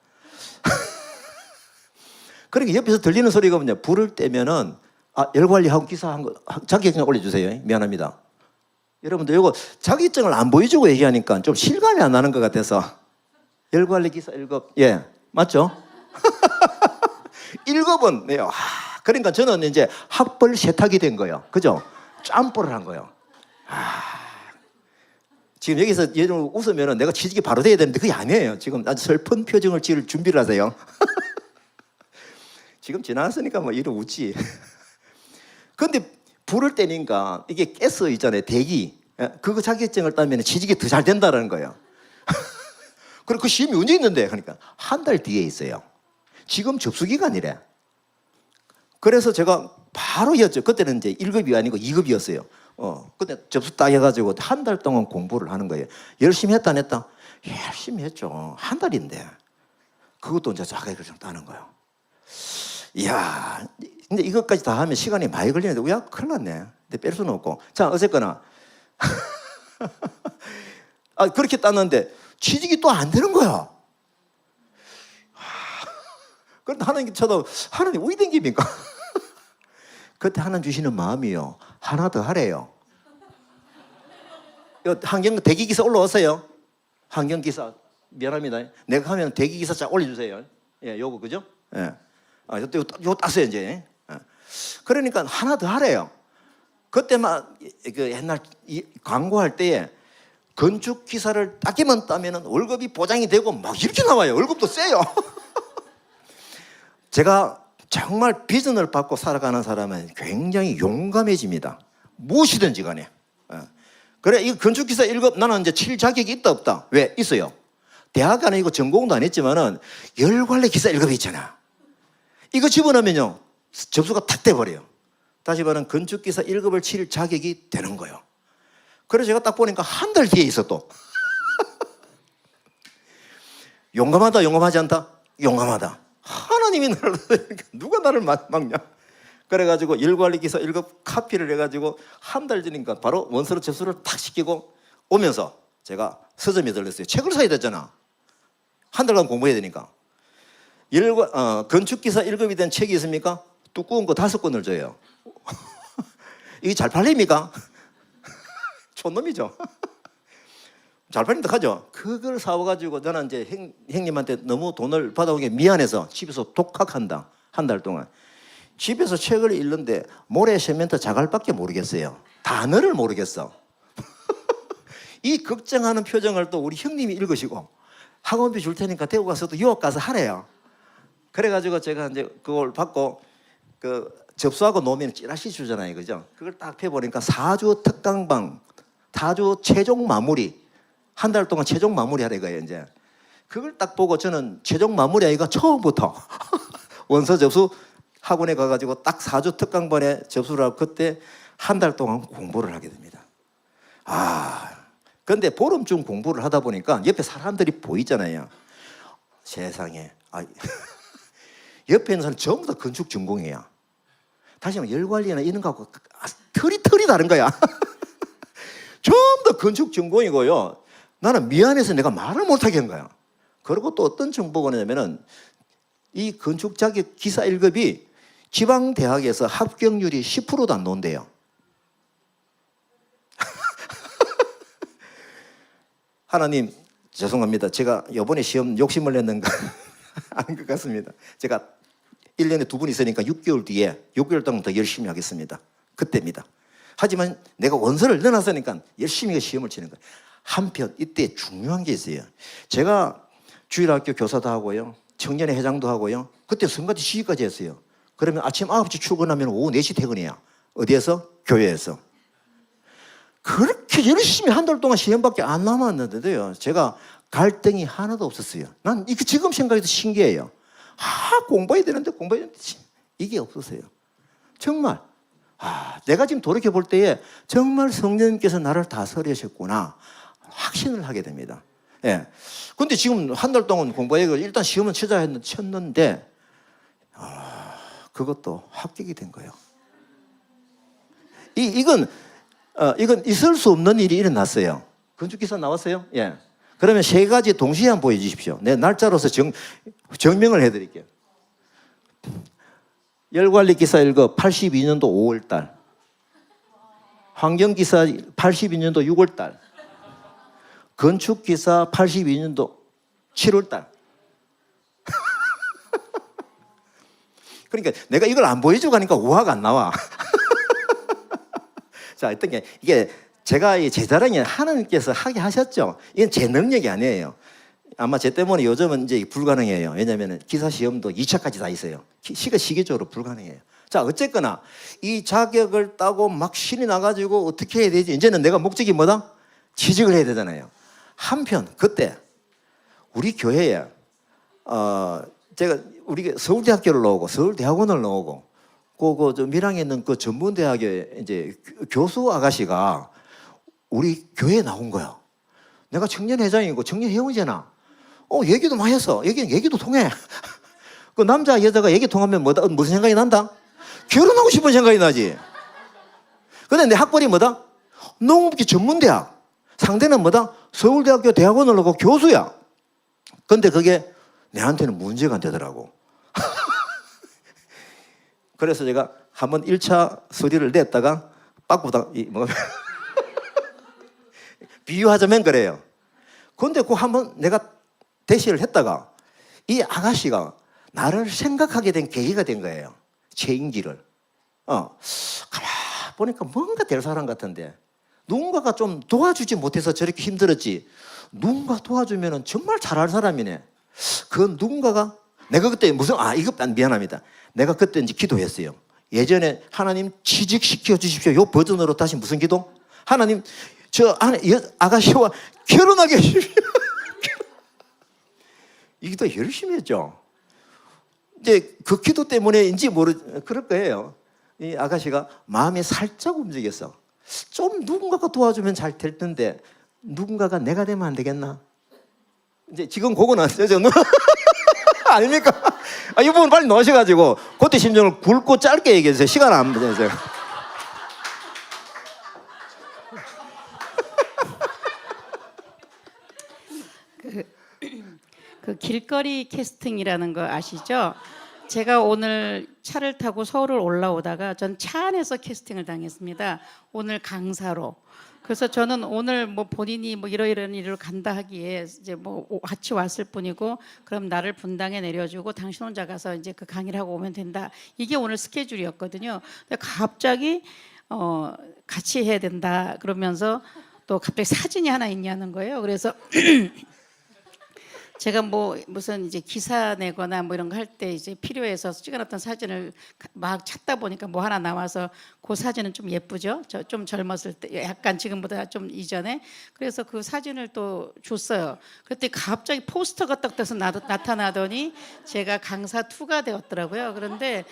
그러니까 옆에서 들리는 소리가 뭐냐. 불을 떼면은 열관리하고 기사한 거 자격증 올려주세요. 미안합니다. 여러분들 이거 자격증을 안 보여주고 얘기하니까 좀 실감이 안 나는 것 같아서 열관리 기사 1급 예 맞죠? 1급은 네요. 그러니까 저는 이제 학벌 세탁이 된 거예요. 그죠? 짬뽀를 한 거예요. 지금 여기서 예를 웃으면 내가 취직이 바로 돼야 되는데 그게 아니에요. 지금 아주 슬픈 표정을 지을 준비를 하세요. 지금 지나갔으니까 뭐 이러 웃지. 근데 불을 떼니까 이게 가스 있잖아요. 대기. 그거 자격증을 따면 취직이 더 잘 된다는 거예요. 그리고 그 시험이 언제 있는데? 그러니까 한 달 뒤에 있어요. 지금 접수 기간이래. 그래서 제가 바로 이었죠. 그때는 이제 1급이 아니고 2급이었어요. 근데 접수 딱 해가지고 한 달 동안 공부를 하는 거예요. 열심히 했다 안 했다? 열심히 했죠. 한 달인데. 그것도 이제 자격증 따는 거예요. 이야, 근데 이것까지 다 하면 시간이 많이 걸리는데, 야, 큰일 났네. 근데 뺄 수는 없고. 자, 어쨌거나. 그렇게 땄는데, 취직이 또 안 되는 거야. 그런데 하나님 쳐도, 하나님 어디 된 겁니까? 그때 하나님 주시는 마음이요. 하나 더 하래요. 대기기사 올라왔어요. 환경기사. 미안합니다. 내가 하면 대기기사 쫙 올려주세요. 예, 요거, 그죠? 예. 요거 땄어요, 이제. 그러니까 하나 더 하래요. 그때만 그 옛날 광고할 때에 건축 기사를 따기만 따면은 월급이 보장이 되고 막 이렇게 나와요. 월급도 세요. 제가 정말 비전을 받고 살아가는 사람은 굉장히 용감해집니다. 무엇이든지 간에. 그래, 이 건축 기사 1급 나는 이제 칠 자격이 있다 없다. 왜? 있어요. 대학 아니고 전공도 안 했지만은 열관리 기사 1급이 있잖아. 이거 집어넣으면요 접수가 탁 돼버려요. 다시 말하면 건축기사 1급을 칠 자격이 되는 거예요. 그래서 제가 딱 보니까 한 달 뒤에 있어 또. 용감하다 용감하지 않다? 용감하다. 하나님이 나를 누가 나를 막냐. 그래가지고 열관리기사 1급 카피를 해가지고 한 달 전이니까 바로 원서로 접수를 탁 시키고 오면서 제가 서점에 들렸어요. 책을 사야 되잖아. 한 달간 공부해야 되니까. 건축기사 1급이 된 책이 있습니까? 두꺼운 거 5권을 줘요. 이게 잘 팔립니까? 촌놈이죠. 잘 팔린다 하죠. 그걸 사와가지고 저는 이제 형님한테 너무 돈을 받아온 게 미안해서 집에서 독학한다. 한 달 동안. 집에서 책을 읽는데 모래 세멘트 자갈밖에 모르겠어요. 단어를 모르겠어. 이 걱정하는 표정을 또 우리 형님이 읽으시고 학원비 줄 테니까 대구 가서 또 유학 가서 하래요. 그래가지고 제가 이제 그걸 받고 접수하고 놓으면 찌라시 주잖아요. 그죠? 그걸 딱 펴보니까 4주 특강방, 4주 최종 마무리. 한 달 동안 최종 마무리 하래 거예요, 이제. 그걸 딱 보고 저는 최종 마무리 하기가 처음부터 원서 접수 학원에 가가지고 딱 4주 특강반에 접수를 하고 그때 한 달 동안 공부를 하게 됩니다. 근데 보름쯤 공부를 하다 보니까 옆에 사람들이 보이잖아요. 세상에. 옆에 있는 사람 전부 다 건축 전공이야. 다시 말하면 열관리나 이런 거하고 털이 다른 거야. 전부 다 건축 전공이고요. 나는 미안해서 내가 말을 못하게 한 거야. 그리고 또 어떤 정보가 있냐면은 이 건축 자격 기사 1급이 지방대학에서 합격률이 10%도 안 나온대요. 하나님 죄송합니다. 제가 이번에 시험 욕심을 냈는가 아닌 것 같습니다. 제가 1년에 2번 있으니까 6개월 뒤에 6개월 동안 더 열심히 하겠습니다. 그때입니다. 하지만 내가 원서를 넣어놨으니까 열심히 시험을 치는 거예요. 한편 이때 중요한 게 있어요. 제가 주일학교 교사도 하고요. 청년회 회장도 하고요. 그때 성가대 시위까지 했어요. 그러면 아침 9시 출근하면 오후 4시 퇴근이야. 어디에서? 교회에서. 그렇게 열심히 한 달 동안 시험밖에 안 남았는데도요. 제가 갈등이 하나도 없었어요. 난 이게 지금 생각해도 신기해요. 공부해야 되는데 이게 없었어요. 정말. 내가 지금 돌이켜 볼 때에 정말 성령님께서 나를 다스리셨구나 확신을 하게 됩니다. 예. 근데 지금 한 달 동안 공부해서 일단 시험은 쳤는데 그것도 합격이 된 거예요. 이건 있을 수 없는 일이 일어났어요. 건축기사 나왔어요? 예. 그러면 3가지 동시에 한번 보여주십시오. 내 날짜로서 증명을 해드릴게요. 열관리기사 1급 82년도 5월달, 환경기사 82년도 6월달, 건축기사 82년도 7월달. 그러니까 내가 이걸 안 보여주고 가니까 우화가 안 나와. 자, 어떤 게 이게 제가 제 자랑이 하나님께서 하게 하셨죠. 이건 제 능력이 아니에요. 아마 제 때문에 요즘은 이제 불가능해요. 왜냐하면 기사 시험도 2차까지 다 있어요. 시기적으로 불가능해요. 자, 어쨌거나 이 자격을 따고 막 신이 나가지고 어떻게 해야 되지? 이제는 내가 목적이 뭐다? 취직을 해야 되잖아요. 한편 그때 우리 교회에 제가 우리 서울대학교를 나오고 서울대학원을 나오고 그 밀양에 있는 그 전문대학의 이제 교수 아가씨가 우리 교회에 나온 거야. 내가 청년회장이고 청년회원이잖아. 얘기도 많이 했어. 얘기도 통해. 그 남자 여자가 얘기 통하면 뭐다? 무슨 생각이 난다? 결혼하고 싶은 생각이 나지. 근데 내 학벌이 뭐다? 농업기 전문대학. 상대는 뭐다? 서울대학교 대학원을 나오고 교수야. 근데 그게 내한테는 문제가 안 되더라고. 그래서 제가 한번 1차 서류를 냈다가 빠꾸다 비유하자면 그래요. 그런데 그 한번 내가 대시를 했다가 이 아가씨가 나를 생각하게 된 계기가 된 거예요. 체인지를. 가만 보니까 뭔가 될 사람 같은데 누군가가 좀 도와주지 못해서 저렇게 힘들었지. 누군가 도와주면 정말 잘할 사람이네. 그 누군가가 내가 그때 이거 미안합니다. 내가 그때 이제 기도했어요. 예전에 하나님 취직시켜 주십시오. 요 버전으로 다시 무슨 기도? 하나님 저 아가씨와 결혼하게 해주십시오. 이 기도 열심히 했죠. 이제 그 기도 때문에인지 그럴 거예요. 이 아가씨가 마음이 살짝 움직였어. 좀 누군가가 도와주면 잘 될 텐데 누군가가 내가 되면 안 되겠나? 이제 지금 그거는 아닙니까? 이 부분 빨리 넣으셔가지고 그때 심정을 굵고 짧게 얘기해주세요. 시간 안 보내세요. 그 길거리 캐스팅이라는 거 아시죠? 제가 오늘 차를 타고 서울을 올라오다가 전 차 안에서 캐스팅을 당했습니다. 오늘 강사로. 그래서 저는 오늘 뭐 본인이 뭐 이러이러한 일을 간다 하기에 이제 뭐 같이 왔을 뿐이고 그럼 나를 분당에 내려주고 당신 혼자 가서 이제 그 강의를 하고 오면 된다. 이게 오늘 스케줄이었거든요. 근데 갑자기 같이 해야 된다 그러면서 또 갑자기 사진이 하나 있냐는 거예요. 그래서 제가 뭐 무슨 이제 기사 내거나 뭐 이런 거 할 때 이제 필요해서 찍어놨던 사진을 막 찾다 보니까 뭐 하나 나와서 그 사진은 좀 예쁘죠? 저 좀 젊었을 때 약간 지금보다 좀 이전에 그래서 그 사진을 또 줬어요. 그때 갑자기 포스터가 딱 돼서 나타나더니 제가 강사 2가 되었더라고요. 그런데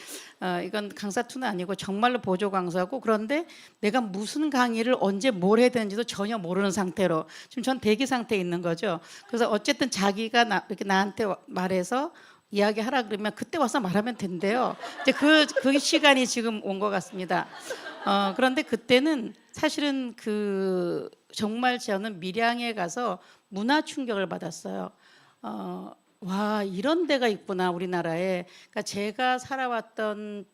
이건 강사 2는 아니고 정말로 보조 강사고 그런데 내가 무슨 강의를 언제 뭘 해야 되는지도 전혀 모르는 상태로 지금 전 대기 상태에 있는 거죠. 그래서 어쨌든 자기가 이렇게 나한테 말해서 이야기하라 그러면 그때 와서 말하면 된대요. 이제 그 시간이 지금 온 것 같습니다. 그런데 그때는 사실은 정말 저는 밀양에 가서 문화 충격을 받았어요. 와, 이런 데가 있구나 우리나라에. 그러니까 제가 살아왔던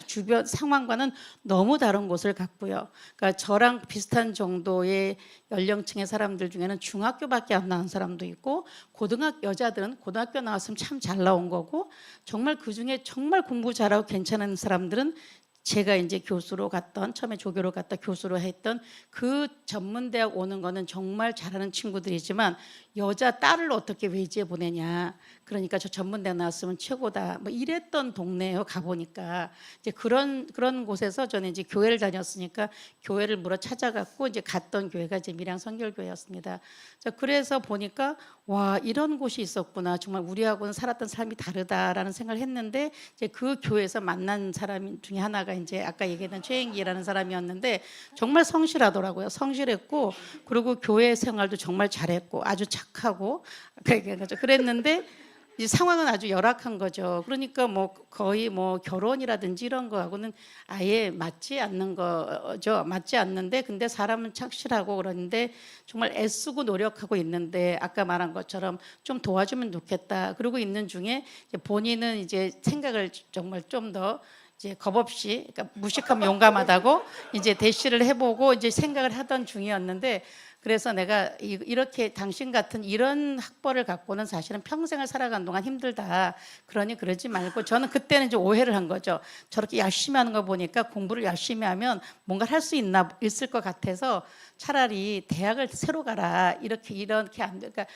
주변 상황과는 너무 다른 곳을 갔고요. 그러니까 저랑 비슷한 정도의 연령층의 사람들 중에는 중학교밖에 안 나온 사람도 있고 여자들은 고등학교 나왔으면 참 잘 나온 거고 정말 그중에 정말 공부 잘하고 괜찮은 사람들은 제가 이제 교수로 갔던 처음에 조교로 갔다 교수로 했던 그 전문대학 오는 거는 정말 잘하는 친구들이지만 여자 딸을 어떻게 외지에 보내냐. 그러니까 저 전문대 나왔으면 최고다. 뭐 이랬던 동네에 가보니까 이제 그런 곳에서 저는 이제 교회를 다녔으니까 교회를 물어 찾아갔고 이제 갔던 교회가 이제 밀양 선결교회였습니다. 그래서 보니까 와, 이런 곳이 있었구나. 정말 우리하고는 살았던 삶이 다르다라는 생각을 했는데 이제 그 교회에서 만난 사람 중에 하나가 이제 아까 얘기했던 최행기라는 사람이었는데 정말 성실하더라고요. 성실했고 그리고 교회 생활도 정말 잘했고 아주 착하고 그랬는데 이제 상황은 아주 열악한 거죠. 그러니까 뭐 거의 뭐 결혼이라든지 이런 거하고는 아예 맞지 않는 거죠. 맞지 않는데 근데 사람은 착실하고 그러는데 정말 애쓰고 노력하고 있는데 아까 말한 것처럼 좀 도와주면 좋겠다. 그러고 있는 중에 이제 본인은 이제 생각을 정말 좀 더 이제 겁 없이 그러니까 무식하면 용감하다고 이제 대시를 해보고 이제 생각을 하던 중이었는데 그래서 내가 이렇게 당신 같은 이런 학벌을 갖고는 사실은 평생을 살아간 동안 힘들다. 그러니 그러지 말고 저는 그때는 이제 오해를 한 거죠. 저렇게 열심히 하는 거 보니까 공부를 열심히 하면 뭔가 할 수 있을 것 같아서 차라리 대학을 새로 가라. 이렇게 안 돼. 그러니까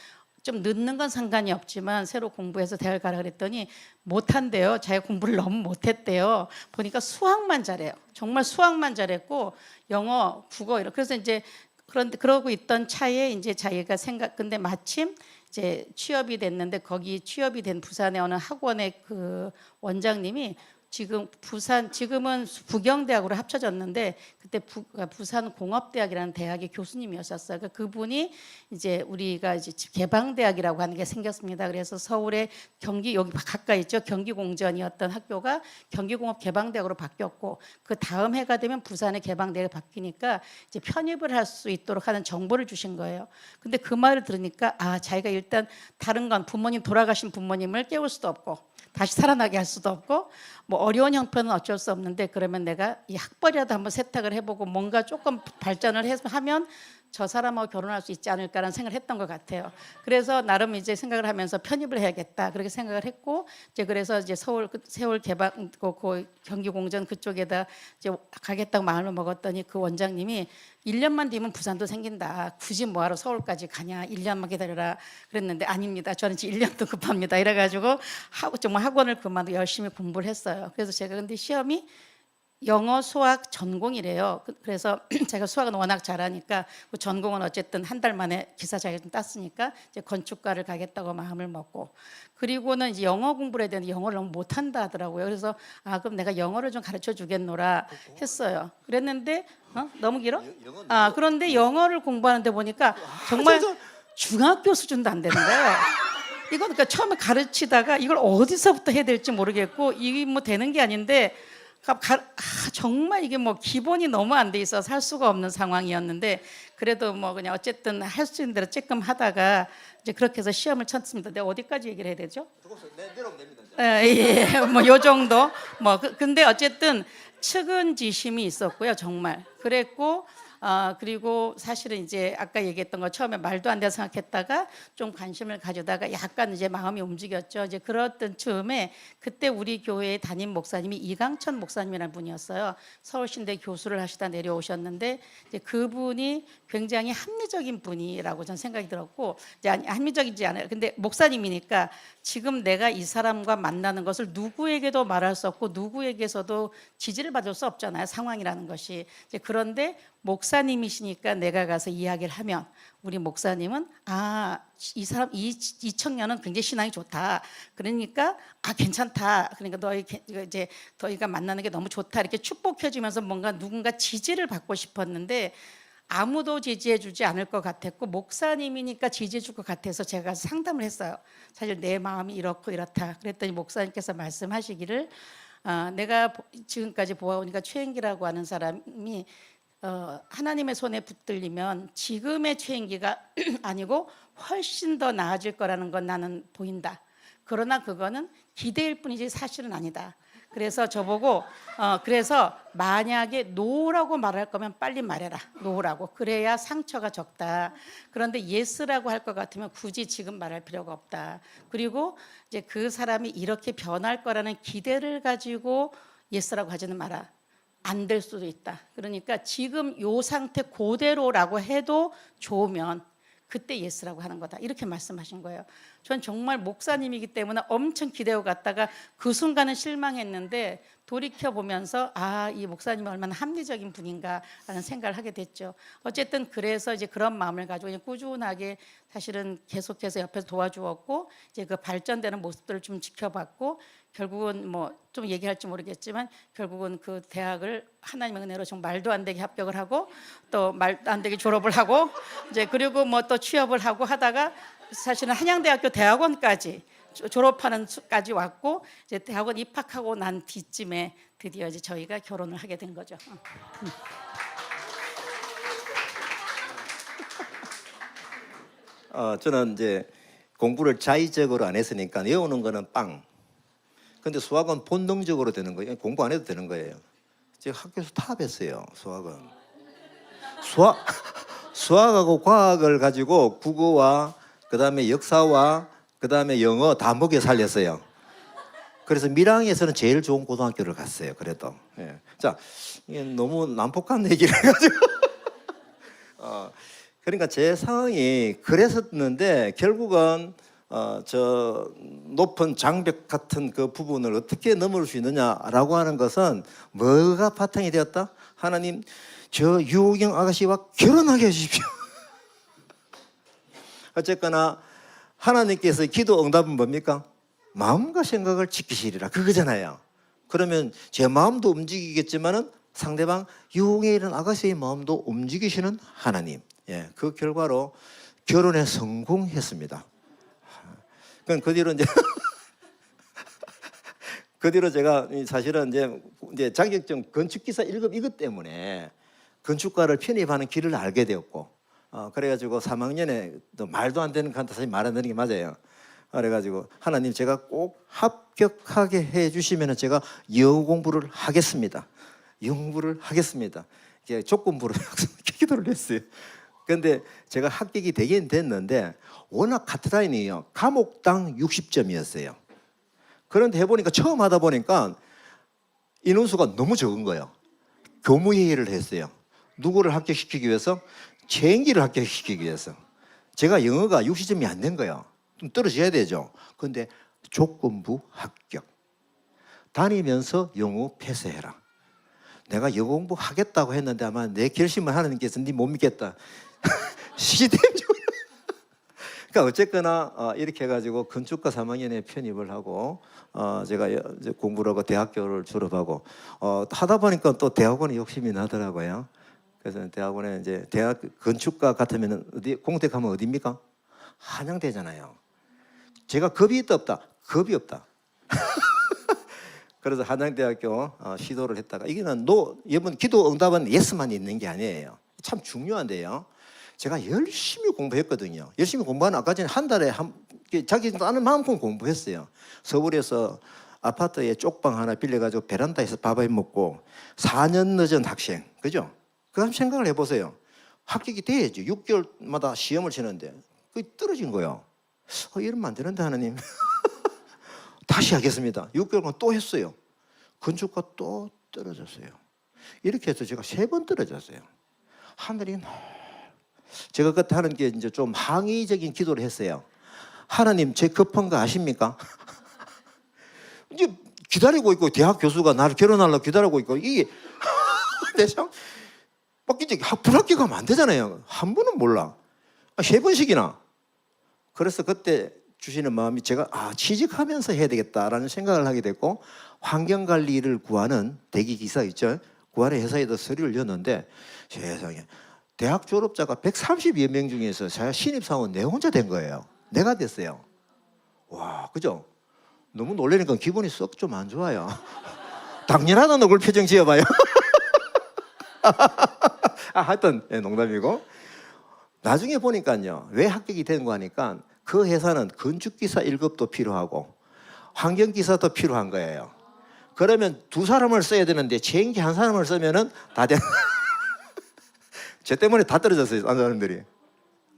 좀 늦는 건 상관이 없지만 새로 공부해서 대학을 가라 그랬더니 못한대요. 자기가 공부를 너무 못했대요. 보니까 수학만 잘해요. 정말 수학만 잘했고 영어, 국어 이렇게 그래서 이제 그런데 그러고 있던 차에 이제 자기가 근데 마침 이제 취업이 됐는데 거기 취업이 된 부산의 어느 학원의 그 원장님이 지금은 부경대학으로 합쳐졌는데 그때 부산 공업대학이라는 대학의 교수님이었었어요. 그러니까 그분이 이제 우리가 이제 개방대학이라고 하는 게 생겼습니다. 그래서 서울의 여기 가까이 있죠. 경기공전이었던 학교가 경기공업 개방대학으로 바뀌었고 그 다음 해가 되면 부산의 개방대학이 바뀌니까 이제 편입을 할 수 있도록 하는 정보를 주신 거예요. 근데 그 말을 들으니까 자기가 일단 다른 건 돌아가신 부모님을 깨울 수도 없고 다시 살아나게 할 수도 없고 뭐 어려운 형편은 어쩔 수 없는데 그러면 내가 이 학벌이라도 한번 세탁을 해보고 뭔가 조금 발전을 하면 저 사람하고 결혼할 수 있지 않을까라는 생각을 했던 것 같아요. 그래서 나름 이제 생각을 하면서 편입을 해야겠다 그렇게 생각을 했고 이제 그래서 이제 세월 개방 그 경기공전 그쪽에다 이제 가겠다고 마음을 먹었더니 그 원장님이 1년만 뒤면 부산도 생긴다. 굳이 뭐하러 서울까지 가냐. 1년만 기다려라. 그랬는데 아닙니다. 저는 지금 1년도 급합니다. 이래가지고 정말 학원을 그만두고 열심히 공부를 했어요. 그래서 제가 근데 시험이 영어, 수학 전공이래요. 그래서 제가 수학은 워낙 잘하니까 그 전공은 어쨌든 한 달 만에 기사 자격증 땄으니까 이제 건축과를 가겠다고 마음을 먹고 그리고는 이제 영어 공부를 해야 되는데 영어를 너무 못한다 하더라고요. 그래서 그럼 내가 영어를 좀 가르쳐 주겠노라 했어요. 그랬는데 너무 길어? 그런데 영어를 공부하는데 보니까 정말 중학교 수준도 안 되는 거예요. 이거 그러니까 처음에 가르치다가 이걸 어디서부터 해야 될지 모르겠고 이게 뭐 되는 게 아닌데 정말 이게 뭐 기본이 너무 안 돼 있어서 할 수가 없는 상황이었는데 그래도 뭐 그냥 어쨌든 할 수 있는 대로 조금 하다가 이제 그렇게 해서 시험을 쳤습니다. 내가 어디까지 얘기를 해야 되죠? 내려오면 됩니다. 예, 뭐 요 정도. 근데 어쨌든 측은지심이 있었고요, 정말. 그랬고 그리고 사실은 이제 아까 얘기했던 거 처음에 말도 안 돼서 생각했다가 좀 관심을 가져다가 약간 이제 마음이 움직였죠. 이제 그랬던 즈음에 그때 우리 교회의 담임 목사님이 이강천 목사님이라는 분이었어요. 서울신대 교수를 하시다 내려오셨는데 이제 그분이 굉장히 합리적인 분이라고 저는 생각이 들었고 이제 합리적이지 않아요. 근데 목사님이니까 지금 내가 이 사람과 만나는 것을 누구에게도 말할 수 없고 누구에게서도 지지를 받을 수 없잖아요. 상황이라는 것이. 이제 그런데 목사님이시니까 내가 가서 이야기를 하면 우리 목사님은 이 사람 이 청년은 굉장히 신앙이 좋다. 그러니까 괜찮다. 그러니까 이제 너희가 만나는 게 너무 좋다. 이렇게 축복해 주면서 뭔가 누군가 지지를 받고 싶었는데 아무도 지지해 주지 않을 것 같았고 목사님이니까 지지해 줄 것 같아서 제가 가서 상담을 했어요. 사실 내 마음이 이렇고 이렇다. 그랬더니 목사님께서 말씀하시기를 내가 지금까지 보아오니까 최행기라고 하는 사람이 하나님의 손에 붙들리면 지금의 최행기가 아니고 훨씬 더 나아질 거라는 건 나는 보인다. 그러나 그거는 기대일 뿐이지 사실은 아니다. 그래서 저보고 그래서 만약에 노라고 말할 거면 빨리 말해라. 노라고. 그래야 상처가 적다. 그런데 예스라고 할 것 같으면 굳이 지금 말할 필요가 없다. 그리고 이제 그 사람이 이렇게 변할 거라는 기대를 가지고 예스라고 하지는 마라. 안 될 수도 있다. 그러니까 지금 요 상태 그대로라고 해도 좋으면 그때 예스라고 하는 거다. 이렇게 말씀하신 거예요. 전 정말 목사님이기 때문에 엄청 기대고 갔다가 그 순간은 실망했는데 돌이켜보면서 이 목사님이 얼마나 합리적인 분인가라는 생각을 하게 됐죠. 어쨌든 그래서 이제 그런 마음을 가지고 그냥 꾸준하게 사실은 계속해서 옆에서 도와주었고 이제 그 발전되는 모습들을 좀 지켜봤고 결국은 뭐 좀 얘기할지 모르겠지만 결국은 그 대학을 하나님의 은혜로 정말 말도 안 되게 합격을 하고 또 말도 안 되게 졸업을 하고 이제 그리고 뭐 또 취업을 하고 하다가 사실은 한양대학교 대학원까지 졸업하는 수까지 왔고 이제 대학원 입학하고 난 뒤쯤에 드디어 이제 저희가 결혼을 하게 된 거죠. 저는 이제 공부를 자의적으로 안 했으니까 외우는 거는 빵. 근데 수학은 본능적으로 되는 거예요. 공부 안 해도 되는 거예요. 제가 학교에서 탑했어요. 수학은. 수학하고 과학을 가지고 국어와 그다음에 역사와 그다음에 영어 다 먹여 살렸어요. 그래서 밀양에서는 제일 좋은 고등학교를 갔어요. 그래도. 예. 자, 이게 너무 난폭한 얘기를 해가지고. 그러니까 제 상황이 그랬었는데 결국은 저 높은 장벽 같은 그 부분을 어떻게 넘을 수 있느냐라고 하는 것은 뭐가 바탕이 되었다? 하나님, 저 유호경 아가씨와 결혼하게 해주십시오. 어쨌거나 하나님께서 기도 응답은 뭡니까? 마음과 생각을 지키시리라 그거잖아요. 그러면 제 마음도 움직이겠지만은 상대방 유흥에 이른 아가씨의 마음도 움직이시는 하나님. 예, 그 결과로 결혼에 성공했습니다. 그 뒤로 이제 그 뒤로 제가 사실은 이제 자격증 건축기사 1급 이것 때문에 건축가를 편입하는 길을 알게 되었고, 그래가지고 3학년에 또 말도 안 되는 간다 사실 말 안 되는 게 맞아요. 그래가지고 하나님 제가 꼭 합격하게 해주시면 제가 영어 공부를 하겠습니다. 영어 공부를 하겠습니다. 이게 조건부로 기도를 했어요. 그런데 제가 합격이 되긴 됐는데 워낙 카트라인이요. 과목당 60점이었어요. 그런데 해보니까 처음 하다 보니까 인원수가 너무 적은 거예요. 교무회의를 했어요. 누구를 합격시키기 위해서? 재행기를 합격시키기 위해서. 제가 영어가 60점이 안 된 거예요. 좀 떨어져야 되죠. 그런데 조건부 합격. 다니면서 영어 폐쇄해라. 내가 영어 공부 하겠다고 했는데 아마 내 결심을 하나님께서 네 못 믿겠다. 시대죠. 그러니까 어쨌거나 이렇게 해가지고 건축가 3학년에 편입을 하고 제가 이제 공부를 하고 대학교를 졸업하고 하다 보니까 또 대학원에 욕심이 나더라고요. 그래서 대학원에 이제 대학 건축가 같으면 어디 공대하면 어디입니까? 한양대잖아요. 제가 겁이 있다 없다? 겁이 없다. 그래서 한양대학교 시도를 했다가 이게는 여러분 기도 응답은 예스만 있는 게 아니에요. 참 중요한데요. 제가 열심히 공부했거든요. 열심히 공부하는 아까 전에 한 달에 자기 따는 마음껏 공부했어요. 서울에서 아파트에 쪽방 하나 빌려가지고 베란다에서 밥을 먹고 4년 늦은 학생, 그죠? 그 한번 생각을 해보세요. 합격이 돼야죠. 6개월마다 시험을 치는데 그게 떨어진 거예요. 이러면 안 되는데 하나님. 다시 하겠습니다. 6개월간 또 했어요. 건축가 또 떨어졌어요. 이렇게 해서 제가 3번 떨어졌어요. 하늘이 제가 그때 하는 게 이제 좀 항의적인 기도를 했어요. 하나님, 제 급한 거 아십니까? 이제 기다리고 있고 대학 교수가 나를 결혼하려고 기다리고 있고 이게 대상 막 이제 불합격 하면 안 되잖아요. 한 번은 몰라. 3번씩이나. 그래서 그때 주시는 마음이 제가 취직하면서 해야 되겠다라는 생각을 하게 됐고 환경관리를 구하는 대기기사 있죠. 구하는 회사에다 서류를 냈는데 세상에 대학 졸업자가 132여 명 중에서 제가 신입사원 내 혼자 된 거예요. 내가 됐어요. 와, 그죠? 너무 놀라니까 기분이 썩 좀 안 좋아요. 당연하다는 얼굴 표정 지어봐요. 하여튼 농담이고 나중에 보니까요. 왜 합격이 된 거 하니까 그 회사는 건축기사 1급도 필요하고 환경기사도 필요한 거예요. 그러면 2사람을 써야 되는데 재행기 1사람을 쓰면은 다 된. 제 때문에 다 떨어졌어요, 딴 사람들이.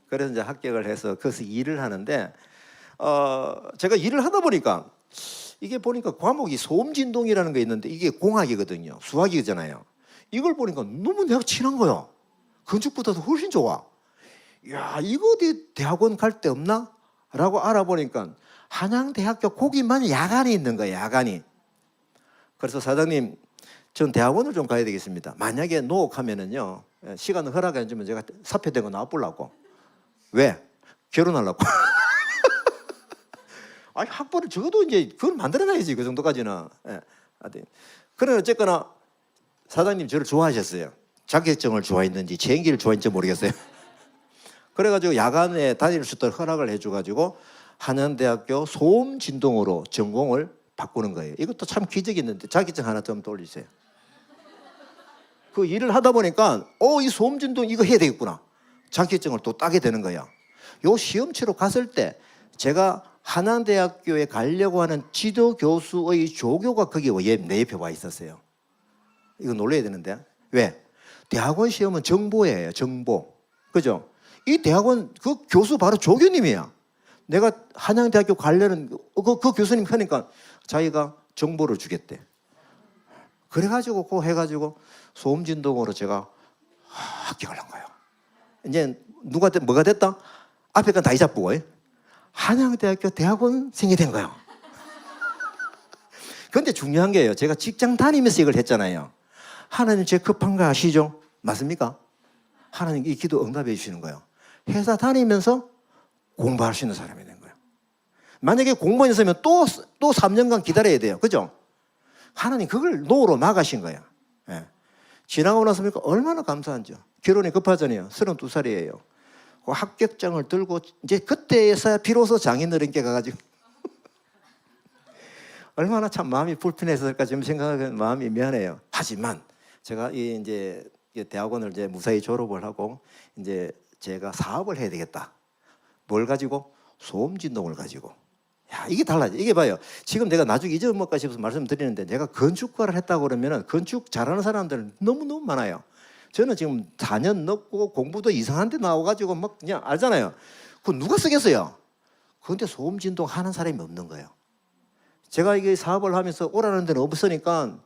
그래서 이제 합격을 해서 거기서 일을 하는데 제가 일을 하다 보니까 이게 보니까 과목이 소음진동이라는 게 있는데 이게 공학이거든요. 수학이잖아요. 이걸 보니까 너무 내가 친한 거예요. 건축보다도 훨씬 좋아. 야, 이거 어디 대학원 갈 데 없나? 라고 알아보니까 한양대학교 거기만 야간이 있는 거예요. 야간이. 그래서 사장님, 전 대학원을 좀 가야 되겠습니다. 만약에 노업하면은요 시간을 허락해 안 주면 제가 사표되고 나와보려고. 왜? 결혼하려고. 아니 학벌을 적어도 이제 그걸 만들어놔야지 그 정도까지는. 예. 그래 어쨌거나 사장님 저를 좋아하셨어요. 자격증을 좋아했는지 재행기를 좋아했는지 모르겠어요. 그래가지고 야간에 다닐 수 있도록 허락을 해줘가지고 한양대학교 소음 진동으로 전공을 바꾸는 거예요. 이것도 참 기적이 있는데 자격증 하나 좀 돌리세요. 그 일을 하다 보니까 이 소음 진동 이거 해야 되겠구나. 자격증을 또 따게 되는 거야. 요 시험치로 갔을 때 제가 한양대학교에 가려고 하는 지도 교수의 조교가 거기에 내 옆에 와 있었어요. 이거 놀라야 되는데 왜? 대학원 시험은 정보예요. 정보. 그죠? 이 대학원 그 교수 바로 조교님이야. 내가 한양대학교 가려는 그 교수님 하니까 자기가 정보를 주겠대. 그래가지고 그거 해가지고 소음진동으로 제가 합격을 한 거예요. 이제 뭐가 됐다? 앞에 건 다 잊어보고 한양대학교 대학원생이 된 거예요. 그런데 중요한 게요. 제가 직장 다니면서 이걸 했잖아요. 하나님 제 급한 거 아시죠? 맞습니까? 하나님 이 기도 응답해 주시는 거예요. 회사 다니면서 공부할 수 있는 사람이 된 거예요. 만약에 공부만 있으면 또 3년간 기다려야 돼요. 그죠? 하나님 그걸 노로 막으신 거예요. 예. 지나고 나서니까 얼마나 감사한지요. 결혼이 급하잖아요. 32살이에요. 그 합격장을 들고 이제 그때에서야 비로소 장인어른께 가가지고 얼마나 참 마음이 불편했을까 지금 생각하면 마음이 미안해요. 하지만 제가 이제 대학원을 이제 무사히 졸업을 하고 이제 제가 사업을 해야 되겠다. 뭘 가지고? 소음 진동을 가지고. 야, 이게 달라져. 이게 봐요. 지금 내가 나중에 잊어먹을까 싶어서 말씀드리는데 내가 건축가를 했다고 그러면은 건축 잘하는 사람들은 너무너무 많아요. 저는 지금 4년 넣고 공부도 이상한 데 나와가지고 막 그냥 알잖아요. 그거 누가 쓰겠어요? 그런데 소음 진동 하는 사람이 없는 거예요. 제가 이게 사업을 하면서 오라는 데는 없으니까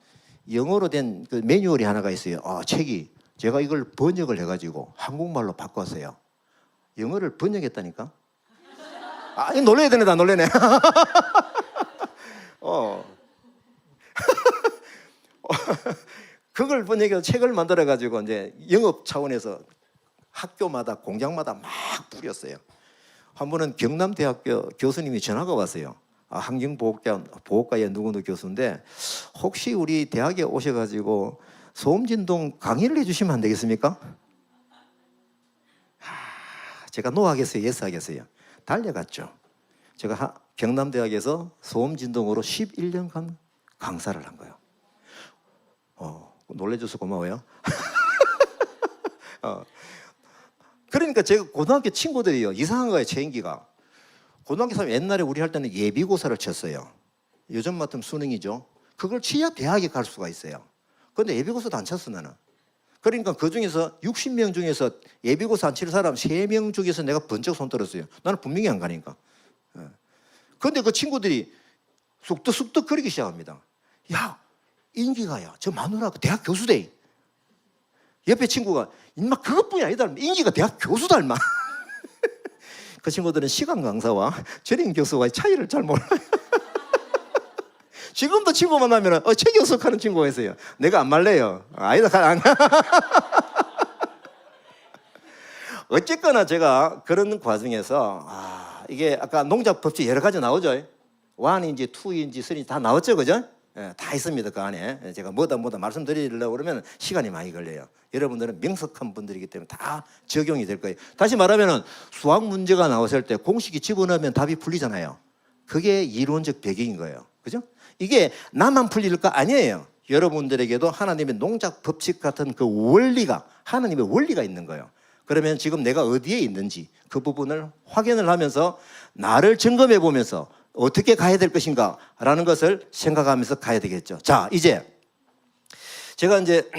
영어로 된 그 매뉴얼이 하나가 있어요. 책이. 제가 이걸 번역을 해가지고 한국말로 바꿨어요. 영어를 번역했다니까? 이거 놀래야 되네, 나 놀래네. 그걸 번역해서 책을 만들어가지고 이제 영업 차원에서 학교마다 공장마다 막 뿌렸어요. 한 번은 경남대학교 교수님이 전화가 왔어요. 환경보호과의 누구누구 교수인데 혹시 우리 대학에 오셔가지고 소음진동 강의를 해주시면 안 되겠습니까? 제가 노 하겠어요? 예스 하겠어요? 달려갔죠. 제가 경남대학에서 소음진동으로 11년간 강사를 한 거예요. 놀래줘서 고마워요. 그러니까 제가 고등학교 친구들이요 이상한 거예요. 제 인기가. 고등학교 사람 옛날에 우리 할 때는 예비고사를 쳤어요. 요즘 같으면 수능이죠. 그걸 치야 대학에 갈 수가 있어요. 그런데 예비고사도 안 쳤어 나는. 그러니까 그 중에서 60명 중에서 예비고사 안 칠 사람 3명 중에서 내가 번쩍 손 들었어요. 나는 분명히 안 가니까. 그런데 그 친구들이 쑥덕쑥덕 거리기 시작합니다. 야, 인기가야. 저 마누라 대학 교수대. 옆에 친구가 인마 그것뿐이 아니다. 인기가 대학 교수다 인마. 그 친구들은 시간 강사와 전임 교수와의 차이를 잘 몰라요. 지금도 친구 만나면 최 교수 하는 친구가 있어요. 내가 안 말래요. 아니다. 어쨌거나 제가 그런 과정에서 이게 아까 농작 법칙 여러 가지 나오죠. 1인지 2인지 3인지 다 나왔죠. 그죠? 다 있습니다. 그 안에. 제가 뭐다 말씀드리려고 그러면 시간이 많이 걸려요. 여러분들은 명석한 분들이기 때문에 다 적용이 될 거예요. 다시 말하면 수학 문제가 나왔을 때 공식이 집어넣으면 답이 풀리잖아요. 그게 이론적 배경인 거예요. 그죠? 이게 나만 풀릴까? 아니에요. 여러분들에게도 하나님의 농작 법칙 같은 그 원리가, 하나님의 원리가 있는 거예요. 그러면 지금 내가 어디에 있는지 그 부분을 확인을 하면서 나를 점검해 보면서 어떻게 가야 될 것인가 라는 것을 생각하면서 가야 되겠죠. 자, 이제 제가 이제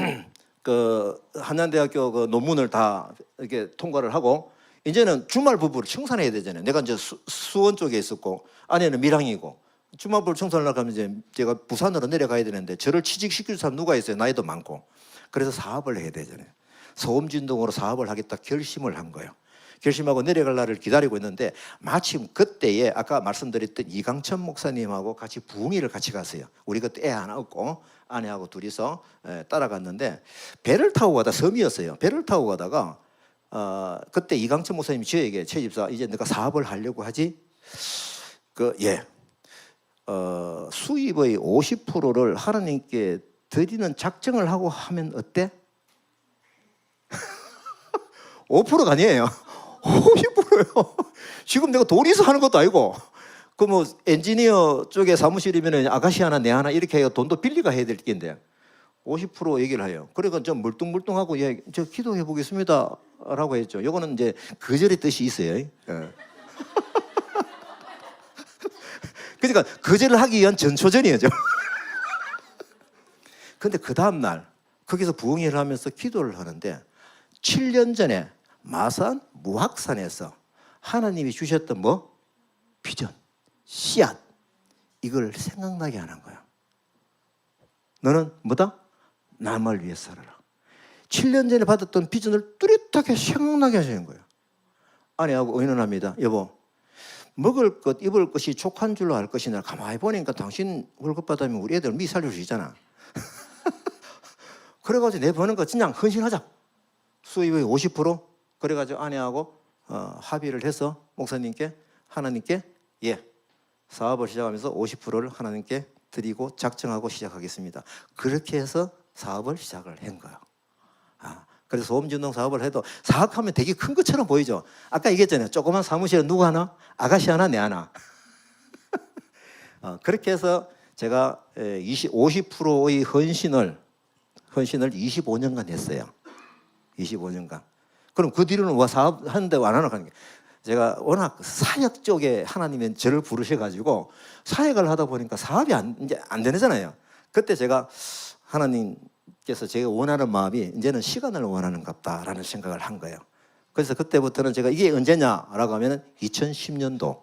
그 한양대학교 그 논문을 다 이렇게 통과를 하고 이제는 주말 부부를 청산해야 되잖아요. 내가 이제 수원 쪽에 있었고 아내는 밀양이고 주말 부부를 청산하려고 하면 이제 제가 부산으로 내려가야 되는데 저를 취직시킬 사람 누가 있어요? 나이도 많고. 그래서 사업을 해야 되잖아요. 소음진동으로 사업을 하겠다 결심을 한 거예요. 결심하고 내려갈 날을 기다리고 있는데 마침 그때에 아까 말씀드렸던 이강천 목사님하고 같이 부흥회를 같이 갔어요. 우리 그때 애 하나 없고 아내하고 둘이서 따라갔는데 배를 타고 가다 섬이었어요. 배를 타고 가다가 그때 이강천 목사님이 저에게 최 집사 이제 내가 사업을 하려고 하지? 수입의 50%를 하나님께 드리는 작정을 하고 하면 어때? 5%가 아니에요. 50%요. 지금 내가 돈이 있어 하는 것도 아니고. 그 뭐 엔지니어 쪽에 사무실이면 아가씨 하나 내 하나 이렇게 해서 돈도 빌리가 해야 될 텐데 50% 얘기를 해요. 그러니까 좀 물뚱물뚱하고 예, 저 기도해 보겠습니다 라고 했죠. 요거는 이제 거절의 뜻이 있어요. 예. 그러니까 거절을 하기 위한 전초전이죠. 근데 그 다음날 거기서 부흥회를 하면서 기도를 하는데 7년 전에 마산 무학산에서 하나님이 주셨던 뭐? 비전, 씨앗 이걸 생각나게 하는 거야. 너는 뭐다? 남을 위해 살아라. 7년 전에 받았던 비전을 뚜렷하게 생각나게 하시는 거예요. 아내하고 의논합니다. 여보, 먹을 것, 입을 것이 족한 줄로 알 것이냐. 가만히 보니까 당신 월급 받으면 우리 애들 미 살릴 수 있잖아. 그래가지고 내 버는 거 그냥 헌신하자. 수입의 50%. 그래가지고 아내하고 합의를 해서 목사님께 하나님께 예 사업을 시작하면서 50%를 하나님께 드리고 작정하고 시작하겠습니다. 그렇게 해서 사업을 시작을 한 거예요. 그래서 소음진동 사업을 해도 사업하면 되게 큰 것처럼 보이죠. 아까 얘기했잖아요. 조그만 사무실에 누구 하나? 아가씨 하나, 내 하나. 그렇게 해서 제가 50%의 헌신을 25년간 했어요. 25년간. 그럼 그 뒤로는 와 사업하는데 안 하나 가는 게 제가 워낙 사역 쪽에 하나님은 저를 부르셔가지고 사역을 하다 보니까 사업이 이제 안 되잖아요. 그때 제가 하나님께서 제가 원하는 마음이 이제는 시간을 원하는 것 같다라는 생각을 한 거예요. 그래서 그때부터는 제가 이게 언제냐라고 하면 2010년도.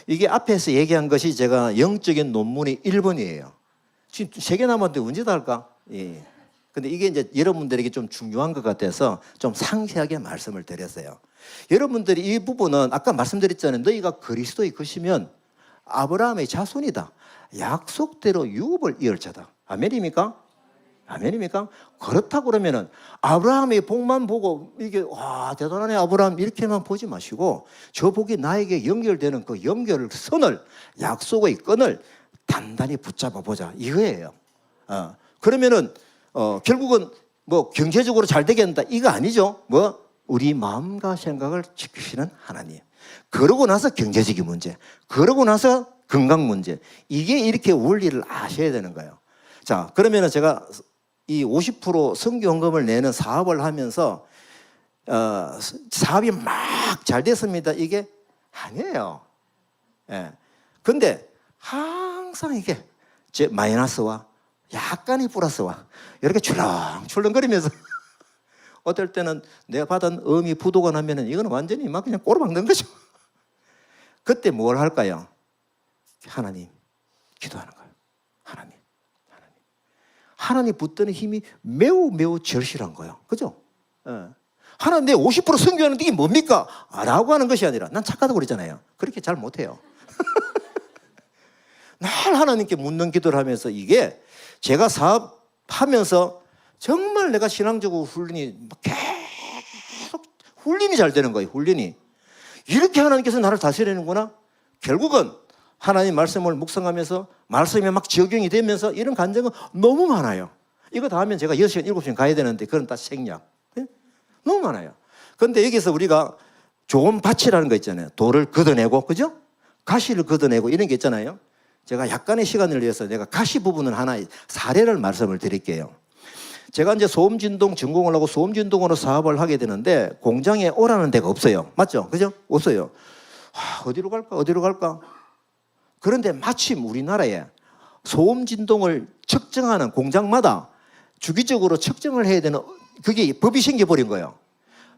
이게 앞에서 얘기한 것이 제가 영적인 논문의 1번이에요. 지금 3개 남았는데 언제 다 할까? 예. 근데 이게 이제 여러분들에게 좀 중요한 것 같아서 좀 상세하게 말씀을 드렸어요. 여러분들이 이 부분은 아까 말씀드렸잖아요. 너희가 그리스도의 것이면 아브라함의 자손이다. 약속대로 유업을 이을 자다. 아멘입니까? 아멘입니까? 그렇다고 그러면은 아브라함의 복만 보고 이게 와 대단하네 아브라함 이렇게만 보지 마시고 저 복이 나에게 연결되는 그 연결 선을 약속의 끈을 단단히 붙잡아 보자 이거예요. 그러면은 결국은 뭐 경제적으로 잘 되겠다 이거 아니죠. 뭐 우리 마음과 생각을 지키시는 하나님. 그러고 나서 경제적인 문제, 그러고 나서 건강 문제. 이게 이렇게 원리를 아셔야 되는 거예요. 자, 그러면은 제가 이 50% 선교헌금을 내는 사업을 하면서 사업이 막 잘 됐습니다. 이게 아니에요. 예. 근데 항상 이게 제 마이너스와 약간의 플러스와 이렇게 출렁출렁거리면서 어떨 때는 내가 받은 의미 부도가 나면은 이거는 완전히 막 그냥 꼬르박는 거죠. 그때 뭘 할까요? 하나님 기도하는 거예요. 하나님 붙드는 힘이 매우 매우 절실한 거예요. 그죠? 예. 하나님 내 50% 선교하는데 이게 뭡니까? 라고 하는 것이 아니라 난 착하다고 그랬잖아요. 그렇게 잘 못해요. 날 하나님께 묻는 기도를 하면서 이게 제가 사업하면서 정말 내가 신앙적으로 훈련이 계속 훈련이 잘 되는 거예요. 훈련이. 이렇게 하나님께서 나를 다스리는구나. 결국은 하나님 말씀을 묵상하면서 말씀에 막 적용이 되면서 이런 감정은 너무 많아요. 이거 다 하면 제가 6시간, 7시간 가야 되는데 그건 다 생략. 너무 많아요. 그런데 여기서 우리가 좋은 밭이라는 거 있잖아요. 돌을 걷어내고, 그죠? 가시를 걷어내고 이런 게 있잖아요. 제가 약간의 시간을 위해서 내가 가시 부분을 하나 사례를 말씀을 드릴게요. 제가 이제 소음진동 전공을 하고 소음진동으로 사업을 하게 되는데 공장에 오라는 데가 없어요. 맞죠? 그죠? 없어요. 어디로 갈까? 그런데 마침 우리나라에 소음진동을 측정하는 공장마다 주기적으로 측정을 해야 되는 그게 법이 생겨버린 거예요.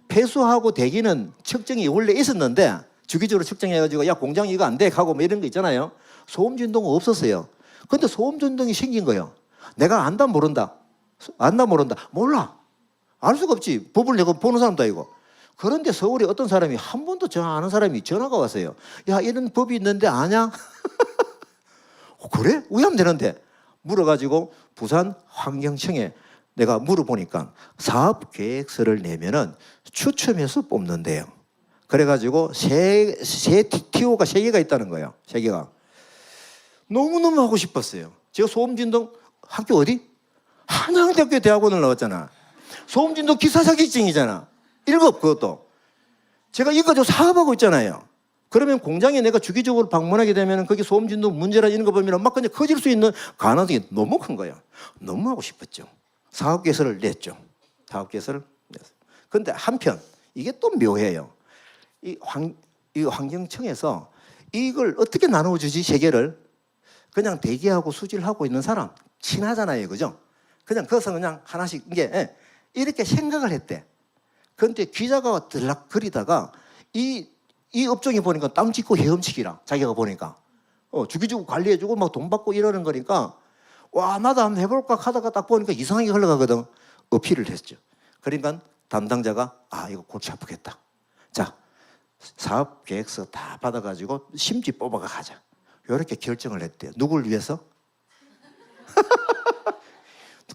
폐수하고 대기는 측정이 원래 있었는데 주기적으로 측정해가지고 야 공장 이거 안 돼 하고 뭐 이런 거 있잖아요. 소음진동은 없었어요. 근데 소음진동이 생긴 거예요. 내가 안다 모른다. 몰라. 알 수가 없지. 법을 내가 보는 사람도 아니고. 그런데 서울에 어떤 사람이 한 번도 전화 아는 사람이 전화가 왔어요. 야 이런 법이 있는데 아냐? 그래? 왜 하면 되는데? 물어가지고 부산 환경청에 내가 물어보니까 사업 계획서를 내면은 추첨해서 뽑는데요. 그래가지고 TO가 3개가 있다는 거예요. 3개가. 너무너무 하고 싶었어요. 제가 소음진동 학교 어디? 한양대학교 대학원을 나왔잖아. 소음진동 기사 자격증이잖아. 1급 그것도. 제가 이거 가지고 사업하고 있잖아요. 그러면 공장에 내가 주기적으로 방문하게 되면 거기 소음 진동 문제라 이런 거 보면 막 그냥 커질 수 있는 가능성이 너무 큰 거예요. 너무 하고 싶었죠. 사업 계획서를 냈죠. 사업 계획서를 냈어요. 그런데 한편 이게 또 묘해요. 이 환경청에서 이걸 어떻게 나눠주지 세계를 그냥 대기하고 수질하고 있는 사람 친하잖아요, 그죠? 그냥 거기서 그냥 하나씩 이게 이렇게 생각을 했대. 그런데 기자가 들락거리다가 이 업종이 보니까 땅 짓고 헤엄치기라 자기가 보니까 주기적으로 관리해주고 막 돈 받고 이러는 거니까 와 나도 한번 해볼까 하다가 딱 보니까 이상하게 흘러가거든. 어필을 했죠. 그러니까 담당자가 이거 골치 아프겠다. 자 사업 계획서 다 받아가지고 심지 뽑아가 가자. 이렇게 결정을 했대요. 누굴 위해서?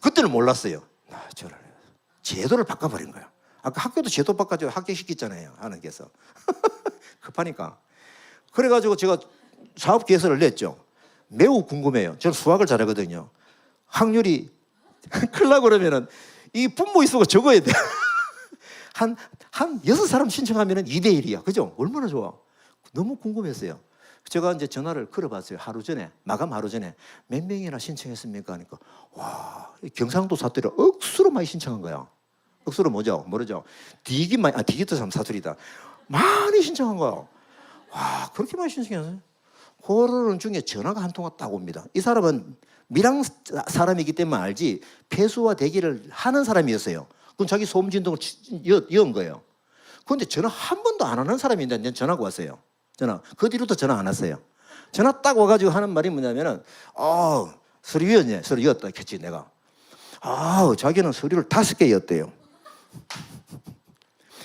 그때는 몰랐어요. 저를 제도를 바꿔버린 거예요. 아까 학교도 제도 바꿔서 합격시켰잖아요. 하나님께서. 급하니까. 그래가지고 제가 사업 계획서를 냈죠. 매우 궁금해요. 저는 수학을 잘하거든요. 확률이 클 나 그러면은 이 분모 있어가 적어야 돼. 한 6사람 신청하면은 2대1이야. 그죠? 얼마나 좋아. 너무 궁금했어요. 제가 이제 전화를 걸어봤어요. 하루 전에, 마감 하루 전에. 몇 명이나 신청했습니까? 하니까, 와, 경상도 사투리를 억수로 많이 신청한 거야. 억수로 뭐죠? 모르죠? 디귿도 참 사투리다. 많이 신청한 거야. 와, 그렇게 많이 신청했어요? 그러는 중에 전화가 한 통화 딱 옵니다. 이 사람은 밀양 사람이기 때문에 알지, 폐수와 대기를 하는 사람이었어요. 그럼 자기 소음 진동을 이은 거예요. 그런데 전화 한 번도 안 하는 사람인데 전화가 왔어요. 그 뒤로도 전화 안 왔어요. 전화 딱 와가지고 하는 말이 뭐냐면은, 서류였네. 서류였다 했지, 내가. 자기는 서류를 5개 였대요.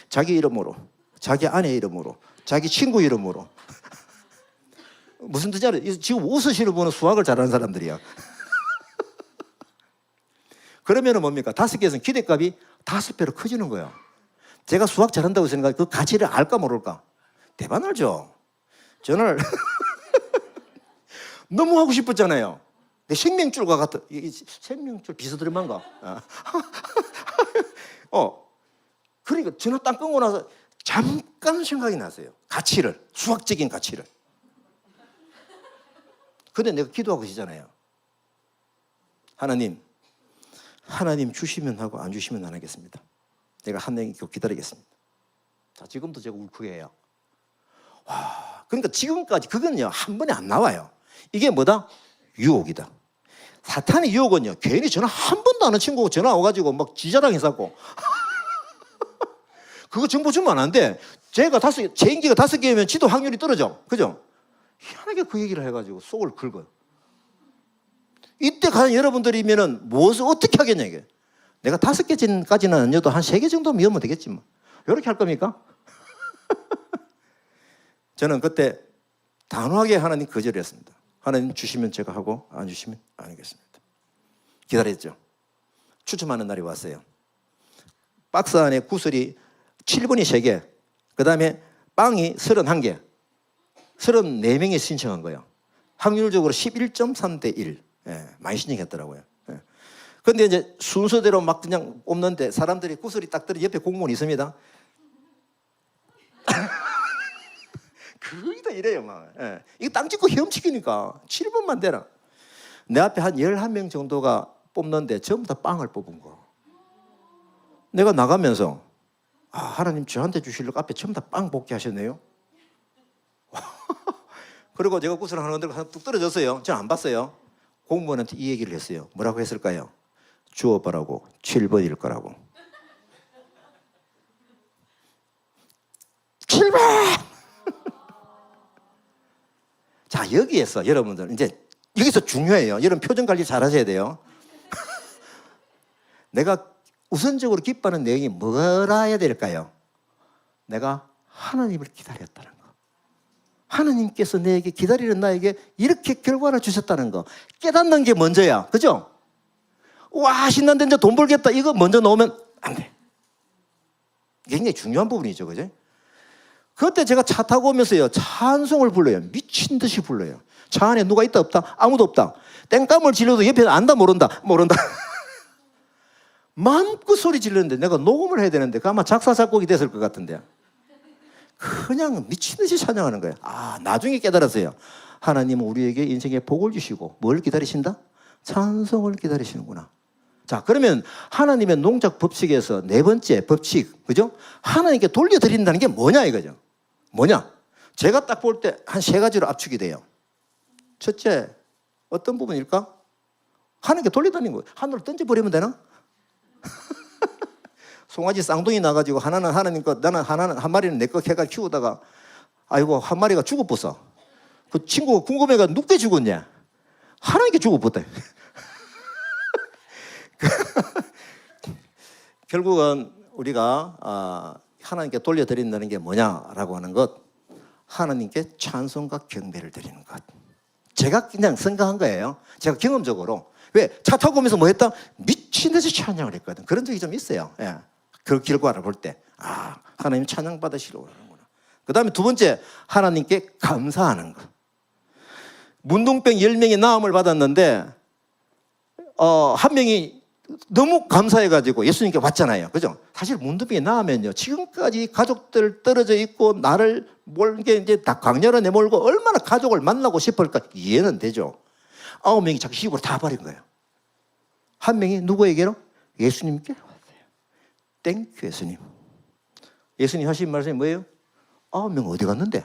자기 이름으로, 자기 아내 이름으로, 자기 친구 이름으로. 무슨 뜻이 알아요? 지금 웃으시는 분은 수학을 잘하는 사람들이야. 그러면은 뭡니까? 5개에서는 기대값이 5배로 커지는 거예요. 제가 수학 잘한다고 생각하면 그 가치를 알까 모를까? 대박 알죠? 저는 너무 하고 싶었잖아요. 내 생명줄과 같은, 생명줄 비서들만가. 그러니까 전화 딱 끊고 나서 잠깐 생각이 났어요. 가치를, 수학적인 가치를. 근데 내가 기도하고 있잖아요. 하나님 주시면 하고 안 주시면 안 하겠습니다. 내가 한 명 기다리겠습니다. 자, 지금도 제가 울컥해요. 와, 그러니까 지금까지 그건요 한 번에 안 나와요. 이게 뭐다? 유혹이다. 사탄의 유혹은요 괜히 전화 한 번도 안 한 친구가 전화 와가지고 막 지자랑했었고 그거 정보 주면 안 돼. 제 인기가 5개면 지도 확률이 떨어져. 그죠? 희한하게 그 얘기를 해가지고 속을 긁어요. 이때 과연 여러분들이면은 무엇을 어떻게 하겠냐 이게. 내가 5개까지는 아니어도 한 3개 정도 미우면 되겠지 뭐. 이렇게 할 겁니까? 저는 그때 단호하게 하나님 거절했습니다. 하나님 주시면 제가 하고 안 주시면 안 하겠습니다. 기다렸죠. 추첨하는 날이 왔어요. 박스 안에 구슬이 7분이 3개, 그 다음에 빵이 31개, 34명이 신청한 거예요. 확률적으로 11.3대 1. 많이 신청했더라고요. 그런데 이제 순서대로 막 그냥 뽑는데 사람들이 구슬이 딱 들어 옆에 공무원이 있습니다. 거의 다 이래요, 막. 이거 땅 찍고 헤엄치기니까 7분만 되나. 내 앞에 한 11명 정도가 뽑는데 전부 다 빵을 뽑은 거. 내가 나가면서 하나님 저한테 주시려고 앞에 전부 다 빵 뽑게 하셨네요. 그리고 제가 구슬 하나 건들고 뚝 떨어졌어요. 저는 안 봤어요. 공무원한테 이 얘기를 했어요. 뭐라고 했을까요? 주어보라고 7번일 거라고. 7번! 자, 여기에서 여러분들 이제 여기서 중요해요. 여러분 표정 관리 잘 하셔야 돼요. 내가 우선적으로 기뻐하는 내용이 뭐라 해야 될까요? 내가 하나님을 기다렸다는 거. 하나님께서 내게 기다리는 나에게 이렇게 결과를 주셨다는 거 깨닫는 게 먼저야. 그죠? 와, 신난데 이제 돈 벌겠다. 이거 먼저 넣으면 안 돼. 굉장히 중요한 부분이죠. 그죠? 그때 제가 차 타고 오면서요 찬송을 불러요. 미친 듯이 불러요. 차 안에 누가 있다 없다? 아무도 없다. 땡감을 질러도 옆에 안다 모른다. 마음껏 소리 지르는데 내가 녹음을 해야 되는데 그 아마 작사 작곡이 됐을 것 같은데 그냥 미친 듯이 찬양하는 거예요. 아, 나중에 깨달았어요. 하나님은 우리에게 인생에 복을 주시고 뭘 기다리신다? 찬송을 기다리시는구나. 자, 그러면 하나님의 농작 법칙에서 네 번째 법칙, 그죠? 하나님께 돌려드린다는 게 뭐냐 이거죠. 뭐냐? 제가 딱 볼 때 한 세 가지로 압축이 돼요. 첫째, 어떤 부분일까? 하나님께 돌려드리는 거예요. 하늘로 던져버리면 되나? 송아지 쌍둥이 나가지고 하나는 하나님 거, 나는 하나는 한 마리는 내 거 개가 키우다가 아이고 한 마리가 죽어버렸어. 그 친구가 궁금해가 누구게 죽었냐? 하나님께 죽어버렸대. 결국은 우리가 하나님께 돌려드린다는 게 뭐냐라고 하는 것, 하나님께 찬송과 경배를 드리는 것. 제가 그냥 생각한 거예요. 제가 경험적으로. 왜? 차 타고 오면서 뭐 했다? 미친 듯이 찬양을 했거든. 그런 적이 좀 있어요. 예. 그 결과를 볼 때. 아, 하나님 찬양 받으시려고 하는구나. 그 다음에 두 번째, 하나님께 감사하는 것. 문둥병 10명이 나음을 받았는데 한 명이 너무 감사해가지고 예수님께 왔잖아요. 그죠? 사실 문둥병이 나으면요, 지금까지 가족들 떨어져 있고 나를 몰게 이제 다 강렬한 내몰고 얼마나 가족을 만나고 싶을까 이해는 되죠. 9명이 자기 집으로 다 버린 거예요. 한 명이 누구에게로? 예수님께 왔어요. 땡큐 예수님. 예수님 하신 말씀이 뭐예요? 9명 어디 갔는데?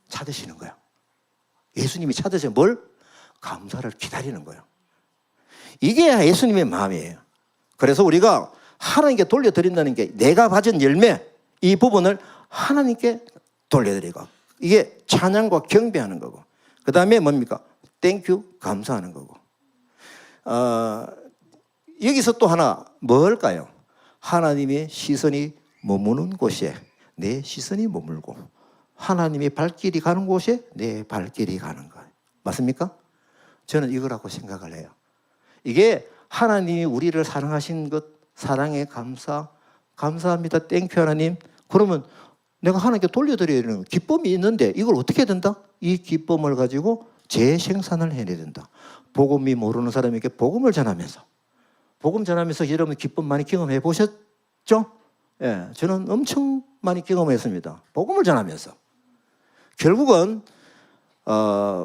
찾으시는 거예요. 예수님이 찾으셔 뭘? 감사를 기다리는 거예요. 이게 예수님의 마음이에요. 그래서 우리가 하나님께 돌려드린다는 게 내가 가진 열매, 이 부분을 하나님께 돌려드리고, 이게 찬양과 경배하는 거고, 그 다음에 뭡니까? 땡큐, 감사하는 거고. 여기서 또 하나 뭘까요? 하나님의 시선이 머무는 곳에 내 시선이 머물고, 하나님의 발길이 가는 곳에 내 발길이 가는 거예요. 맞습니까? 저는 이거라고 생각을 해요. 이게 하나님이 우리를 사랑하신 것, 사랑에 감사합니다. 땡큐 하나님. 그러면 내가 하나님께 돌려드리는 기쁨이 있는데 이걸 어떻게 해야 된다? 이 기쁨을 가지고 재생산을 해내야 된다. 복음이 모르는 사람에게 복음을 전하면서, 복음 전하면서 여러분 기쁨 많이 경험해 보셨죠? 예, 저는 엄청 많이 경험했습니다. 복음을 전하면서. 결국은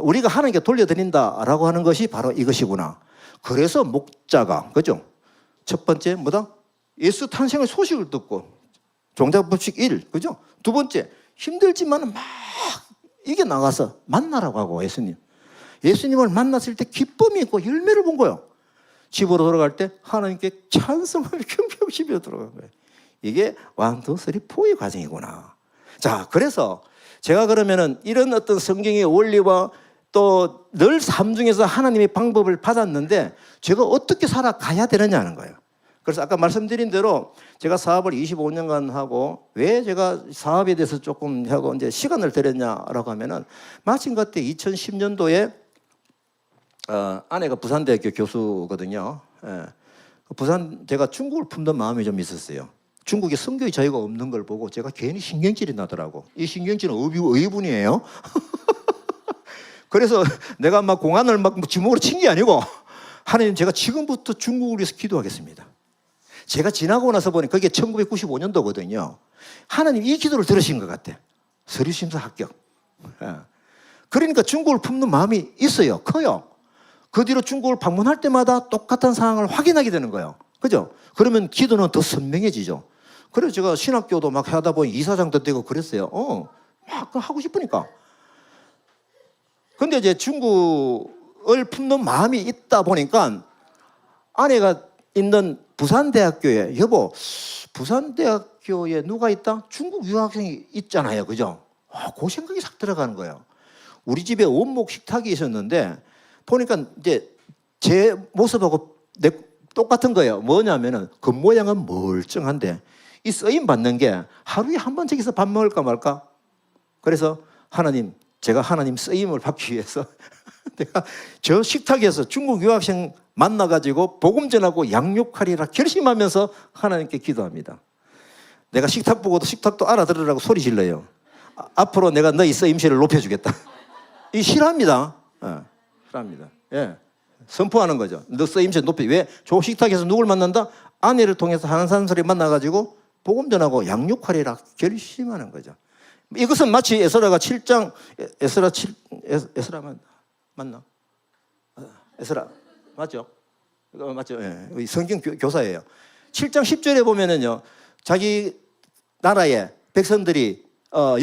우리가 하나님께 돌려드린다라고 하는 것이 바로 이것이구나. 그래서 목자가, 그죠? 첫 번째 뭐다? 예수 탄생의 소식을 듣고 종자법칙 1, 그죠? 두 번째, 힘들지만 막 이겨나가서 만나라고 하고 예수님을 만났을 때 기쁨이 있고 열매를 본 거예요. 집으로 돌아갈 때 하나님께 찬송하며 경배하시며 돌아간 거예요. 이게 1, 2, 3, 4의 과정이구나. 자, 그래서 제가 그러면은 이런 어떤 성경의 원리와 또 늘 삶 중에서 하나님의 방법을 받았는데 제가 어떻게 살아가야 되느냐는 거예요. 그래서 아까 말씀드린 대로 제가 사업을 25년간 하고 왜 제가 사업에 대해서 조금 하고 이제 시간을 들였냐라고 하면은 마침 그때 2010년도에 아내가 부산대학교 교수거든요. 예. 부산 제가 중국을 품던 마음이 좀 있었어요. 중국에 성교의 자유가 없는 걸 보고 제가 괜히 신경질이 나더라고. 이 신경질은 의분이에요. 그래서 내가 막 공안을 막 지목으로 친 게 아니고 하나님 제가 지금부터 중국을 위해서 기도하겠습니다. 제가 지나고 나서 보니 그게 1995년도거든요. 하나님 이 기도를 들으신 것 같아. 서류심사 합격. 그러니까 중국을 품는 마음이 있어요. 커요. 그 뒤로 중국을 방문할 때마다 똑같은 상황을 확인하게 되는 거예요. 그죠? 그러면 기도는 더 선명해지죠. 그래서 제가 신학교도 막 하다 보니 이사장도 되고 그랬어요. 막 하고 싶으니까. 근데 이제 중국을 품는 마음이 있다 보니까 아내가 있는 부산대학교에, 여보, 부산대학교에 누가 있다? 중국 유학생이 있잖아요. 그죠? 그 생각이 싹 들어가는 거예요. 우리 집에 원목 식탁이 있었는데 보니까 이제 제 모습하고 똑같은 거예요. 뭐냐면은 그 모양은 멀쩡한데 이 쓰임 받는 게 하루에 한 번 저기서 밥 먹을까 말까. 그래서 하나님, 제가 하나님 쓰임을 받기 위해서 내가 저 식탁에서 중국 유학생 만나가지고 복음 전하고 양육하리라 결심하면서 하나님께 기도합니다. 내가 식탁 보고도 식탁도 알아들으라고 소리 질러요. 앞으로 내가 너희 쓰임새를 높여주겠다. 이 싫어합니다. 싫어합니다. 예. 선포하는 거죠. 너 쓰임새 높여. 왜? 저 식탁에서 누굴 만난다? 아내를 통해서 하는 사람들이 만나가지고 복음 전하고 양육하리라 결심하는 거죠. 이것은 마치 에스라가 7장 에스라 7 에스라 맞나? 에스라 맞죠? 맞죠? 예. 우리 성경 교사예요. 7장 10절에 보면은요, 자기 나라의 백성들이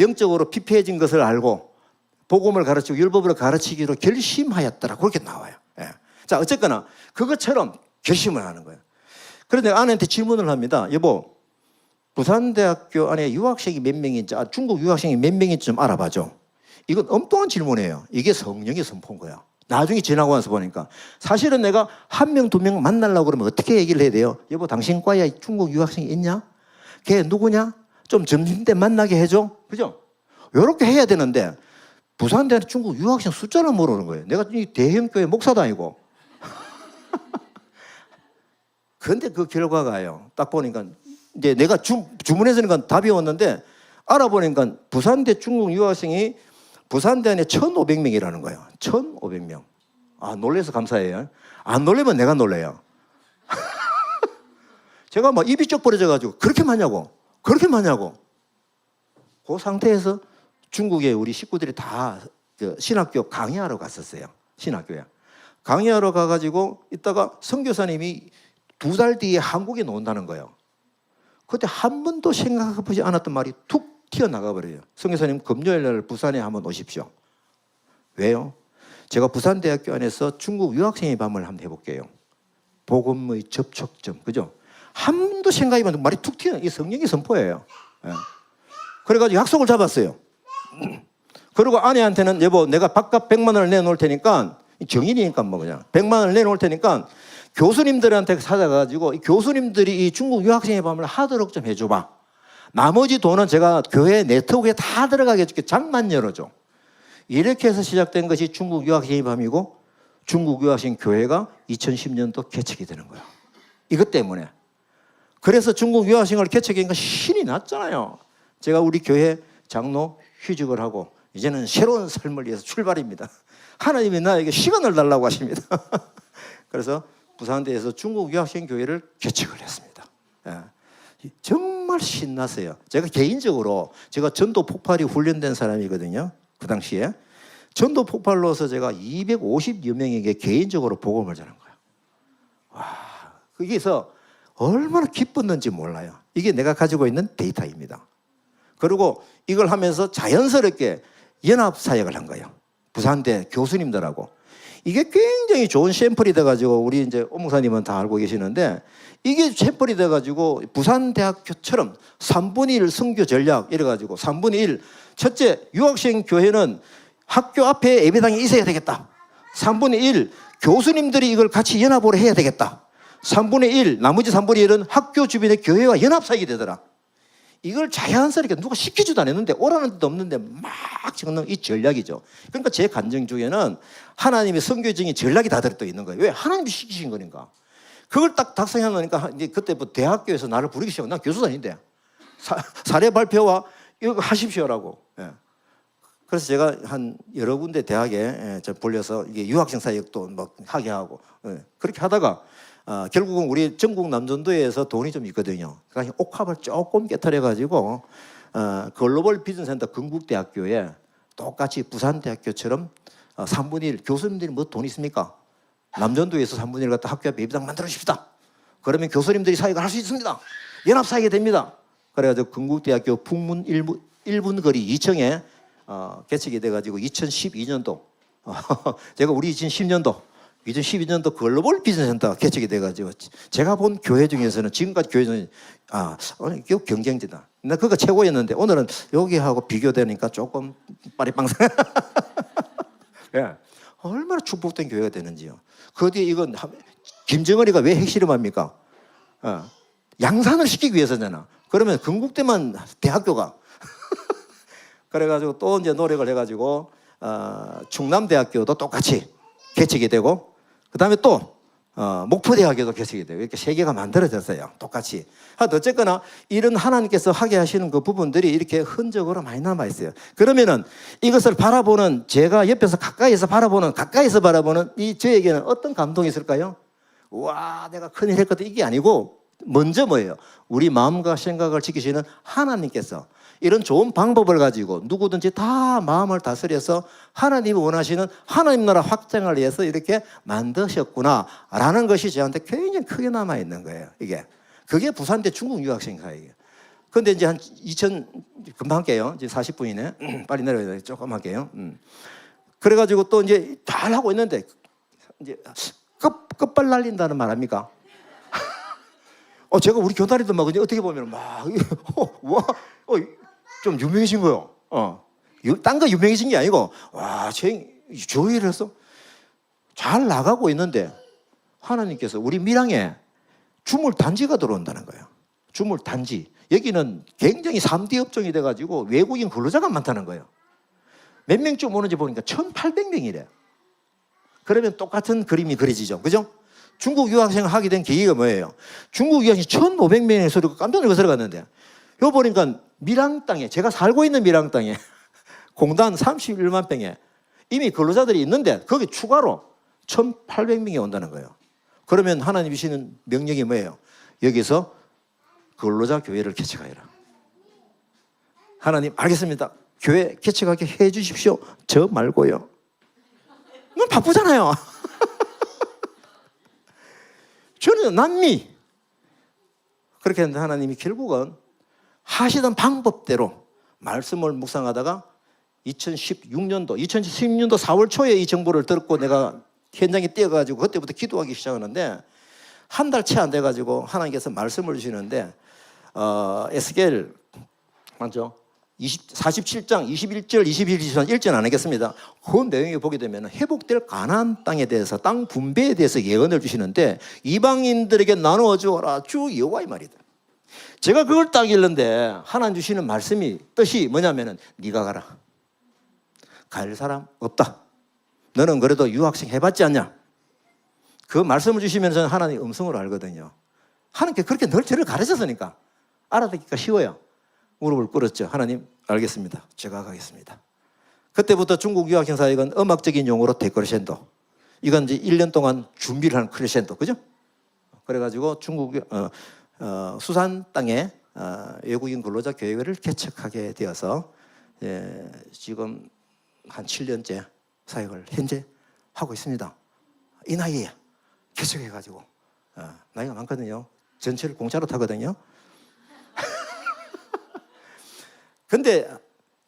영적으로 피폐해진 것을 알고 복음을 가르치고 율법을 가르치기로 결심하였더라. 그렇게 나와요. 예. 자, 어쨌거나 그것처럼 결심을 하는 거예요. 그런데 아내한테 질문을 합니다. 여보, 부산대학교 안에 유학생이 몇 명인지, 중국 유학생이 몇 명인지 좀 알아봐줘. 이건 엉뚱한 질문이에요. 이게 성령의 선포인 거야. 나중에 지나고 와서 보니까 사실은 내가 한 명, 두 명 만나려고 그러면 어떻게 얘기를 해야 돼요? 여보, 당신 과에 중국 유학생이 있냐? 걔 누구냐? 좀 점심때 만나게 해줘. 그죠? 이렇게 해야 되는데 부산대는 중국 유학생 숫자를 모르는 거예요. 내가 이 대형교회 목사도 아니고. 그런데 그 결과가요, 딱 보니까 이제 내가 주문해서니까 답이 왔는데 알아보니까 부산대 중국 유학생이 부산대 안에 1,500명이라는 거예요. 1,500명. 놀래서 감사해요. 안 놀래면 내가 놀래요. 제가 막 입이 쩍 벌어져가지고 그렇게 많냐고. 그 상태에서 중국에 우리 식구들이 다 신학교 강의하러 갔었어요. 신학교에. 강의하러 가가지고 있다가 선교사님이 2달 뒤에 한국에 온다는 거예요. 그때 한 번도 생각해보지 않았던 말이 툭 튀어나가 버려요. 선교사님, 금요일 날 부산에 한번 오십시오. 왜요? 제가 부산대학교 안에서 중국 유학생의 밤을 한번 해볼게요. 복음의 접촉점, 그죠? 한 번도 생각해보면 말이 툭 튀어. 이게 성령의 선포예요. 예. 그래가지고 약속을 잡았어요. 그리고 아내한테는 여보, 내가 밥값 100만 원을 내놓을 테니까, 정인이니까 뭐 그냥 100만 원을 내놓을 테니까 교수님들한테 찾아가지고 이 교수님들이 이 중국 유학생의 밤을 하도록 좀 해줘봐. 나머지 돈은 제가 교회 네트워크에 다 들어가게 해줄게. 장만 열어줘. 이렇게 해서 시작된 것이 중국 유학생의 밤이고 중국 유학생 교회가 2010년도 개척이 되는 거야. 이것 때문에. 그래서 중국 유학생을 개척하니까 신이 났잖아요. 제가 우리 교회 장로 휴직을 하고 이제는 새로운 삶을 위해서 출발입니다. 하나님이 나에게 시간을 달라고 하십니다. 그래서 부산대에서 중국 유학생 교회를 개척을 했습니다. 예. 정말 신났어요. 제가 개인적으로 제가 전도 폭발이 훈련된 사람이거든요. 그 당시에 전도 폭발로서 제가 250여 명에게 개인적으로 복음을 전한 거예요. 와, 거기서 얼마나 기뻤는지 몰라요. 이게 내가 가지고 있는 데이터입니다. 그리고 이걸 하면서 자연스럽게 연합 사역을 한 거예요. 부산대 교수님들하고. 이게 굉장히 좋은 샘플이 돼가지고 우리 이제 오 목사님은 다 알고 계시는데 이게 샘플이 돼가지고 부산대학교처럼 3분의 1 선교 전략 이래가지고 3분의 1 첫째, 유학생 교회는 학교 앞에 예배당이 있어야 되겠다. 3분의 1 교수님들이 이걸 같이 연합으로 해야 되겠다. 3분의 1 나머지 3분의 1은 학교 주변의 교회와 연합사역이 되더라. 이걸 자연스럽게 누가 시키지도 않았는데 오라는 데도 없는데 막 적는 이 전략이죠. 그러니까 제 간증 중에는 하나님의 선교적인 전략이 다 들어져 있는 거예요. 왜? 하나님이 시키신 거니까. 그걸 딱 작성해 놓으니까 이제 그때부터 대학교에서 나를 부르기 시작하고 난 교수도 아닌데 사례 발표와 이거 하십시오라고. 예. 그래서 제가 한 여러 군데 대학에 불려서 이게 유학생 사역도 막 하게 하고 그렇게 하다가 결국은 우리 전국 남전도에서 돈이 좀 있거든요. 그러니까 옥합을 조금 깨트려가지고 글로벌 비즈니스센터 건국대학교에 똑같이 부산대학교처럼 3분의 1 교수님들이 뭐 돈 있습니까? 남전도에서 3분의 1 갖다 학교 앞에 예배당 만들어 주십시다. 그러면 교수님들이 사역을 할 수 있습니다. 연합 사역이 됩니다. 그래가지고 건국대학교 북문 1분 거리 2층에 개척이 돼가지고 2012년도 제가 우리 2012년도 글로벌 비즈니스센터 개척이 돼가지고 제가 본 교회 중에서는 지금까지 교회 중에 오늘 이거 경쟁지다. 나 그거 최고였는데 오늘은 여기하고 비교되니까 조금 빠리빵상. 예. 얼마나 축복된 교회가 되는지요. 그 뒤에 이건 김정은이가 왜 핵실험합니까? 양산을 시키기 위해서잖아. 그러면 건국대만 대학교가 그래가지고 또 이제 노력을 해가지고 충남대학교도 똑같이 개척이 되고 그 다음에 또 목포대학교도 개척이 되고 이렇게 세 개가 만들어졌어요. 똑같이. 어쨌거나 이런 하나님께서 하게 하시는 그 부분들이 이렇게 흔적으로 많이 남아 있어요. 그러면은 이것을 바라보는 제가 옆에서 가까이서 바라보는 이 저에게는 어떤 감동이 있을까요? 와, 내가 큰일 했거든 이게 아니고 먼저 뭐예요? 우리 마음과 생각을 지키시는 하나님께서 이런 좋은 방법을 가지고 누구든지 다 마음을 다스려서 하나님이 원하시는 하나님 나라 확장을 위해서 이렇게 만드셨구나라는 것이 저한테 굉장히 크게 남아있는 거예요. 이게. 그게 부산대 중국 유학생 사이에요. 근데 이제 한 2000, 금방 할게요. 이제 40분이네. 빨리 내려야 돼. 조금 할게요. 그래가지고 또 이제 잘 하고 있는데, 이제 끝발 날린다는 말 아닙니까? 제가 우리 교단이도 막 어떻게 보면 막, 좀 유명해진 거요. 딴 거 유명해진 게 아니고, 와, 조회를 해서 잘 나가고 있는데, 하나님께서 우리 밀양에 주물 단지가 들어온다는 거예요. 주물 단지. 여기는 굉장히 3D 업종이 돼가지고 외국인 근로자가 많다는 거예요. 몇 명쯤 오는지 보니까 1,800명이래. 그러면 똑같은 그림이 그려지죠. 그죠? 중국 유학생을 하게 된 계기가 뭐예요? 중국 유학생 1,500명의 소리가 깜짝 놀라서 들어갔는데, 여기 보니까 밀양 땅에, 제가 살고 있는 밀양 땅에 공단 31만 평에 이미 근로자들이 있는데 거기 추가로 1,800명이 온다는 거예요. 그러면 하나님 주시는 명령이 뭐예요? 여기서 근로자 교회를 개척하여라. 하나님 알겠습니다. 교회 개척하게 해 주십시오. 저 말고요. 넌 바쁘잖아요. 저는 남미. 그렇게 했는데 하나님이 결국은 하시던 방법대로 말씀을 묵상하다가 2016년도 4월 초에 이 정보를 듣고 내가 현장에 뛰어가지고 그때부터 기도하기 시작하는데 한 달 채 안 돼가지고 하나님께서 말씀을 주시는데 에스겔 맞죠? 47장 21절 22절 1절 안 하겠습니다. 그 내용에 보게 되면 회복될 가나안 땅에 대해서 땅 분배에 대해서 예언을 주시는데 이방인들에게 나누어 주어라 주 여호와의 말이다. 제가 그걸 딱 읽는데 하나님 주시는 말씀이 뜻이 뭐냐면은 네가 가라. 갈 사람 없다. 너는 그래도 유학생 해봤지 않냐? 그 말씀을 주시면 저는 하나님 음성으로 알거든요. 하나님께 그렇게 늘 저를 가르쳤으니까 알아듣기가 쉬워요. 무릎을 꿇었죠. 하나님 알겠습니다. 제가 가겠습니다. 그때부터 중국 유학생 사역은 음악적인 용어로 데코레션도. 이건 이제 1년 동안 준비를 하는 크레센도. 그죠? 그래가지고 중국 수산 땅에 외국인 근로자 교회를 개척하게 되어서 지금 한 7년째 사역을 현재 하고 있습니다. 이 나이에 개척해가지고 나이가 많거든요. 전철을 공짜로 타거든요. 근데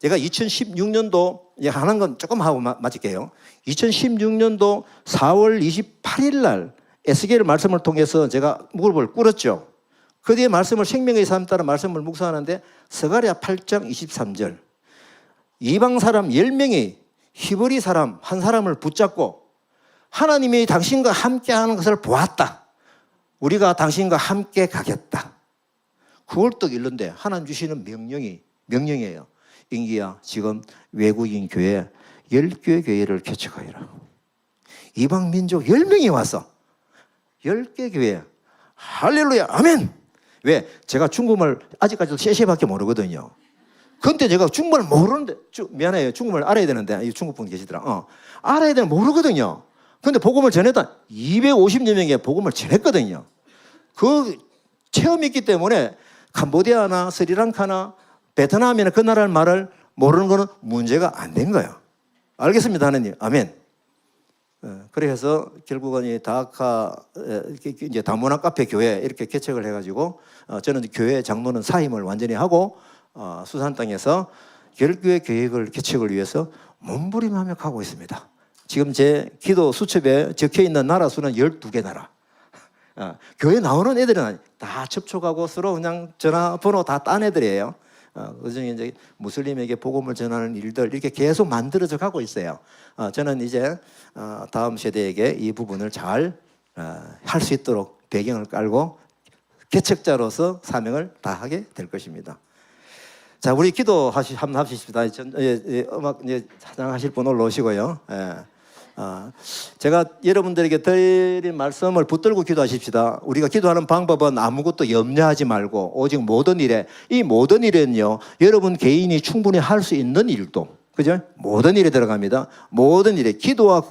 제가 2016년도 하는 건 조금 하고 마칠게요. 2016년도 4월 28일 날 에스겔 말씀을 통해서 제가 무릎을 꿇었죠. 그 뒤에 말씀을 생명의 삶 따라 말씀을 묵상하는데 스가랴 8장 23절 이방 사람 10명이 히브리 사람 한 사람을 붙잡고 하나님이 당신과 함께 하는 것을 보았다. 우리가 당신과 함께 가겠다. 그걸 또 읽는데 하나님 주시는 명령이에요. 인기야 지금 외국인 교회 10개 교회를 개척하여라. 이방 민족 10명이 와서 10개 교회 할렐루야 아멘. 왜? 제가 중국말 아직까지도 쎄쎄밖에 모르거든요. 근데 제가 중국말 모르는데 미안해요. 중국말 알아야 되는데 중국 분 계시더라. 알아야 되는 모르거든요. 근데 복음을 전했다 250여 명의 복음을 전했거든요. 그 체험이 있기 때문에 캄보디아나 스리랑카나 베트남이나 그 나라의 말을 모르는 거는 문제가 안 된 거예요. 알겠습니다, 하나님. 아멘. 그래서 결국은 이 다카 이제 다문화 카페 교회 이렇게 개척을 해가지고 저는 교회 장로는 사임을 완전히 하고 수산 땅에서 10교회 계획을 개척을 위해서 몸부림하며 가고 있습니다. 지금 제 기도 수첩에 적혀 있는 나라 수는 12개 나라. 교회 나오는 애들은 다 접촉하고 서로 그냥 전화번호 다 딴 애들이에요. 그중에 이제 무슬림에게 복음을 전하는 일들 이렇게 계속 만들어져 가고 있어요. 저는 이제 다음 세대에게 이 부분을 잘 할 수 있도록 배경을 깔고 개척자로서 사명을 다하게 될 것입니다. 자, 우리 기도 한번 합시다. 음악 이제 찬양하실 분 올라오시고요. 제가 여러분들에게 드린 말씀을 붙들고 기도하십시다. 우리가 기도하는 방법은 아무것도 염려하지 말고 오직 모든 일에 이 모든 일은요 여러분 개인이 충분히 할 수 있는 일도 그죠? 모든 일에 들어갑니다. 모든 일에 기도와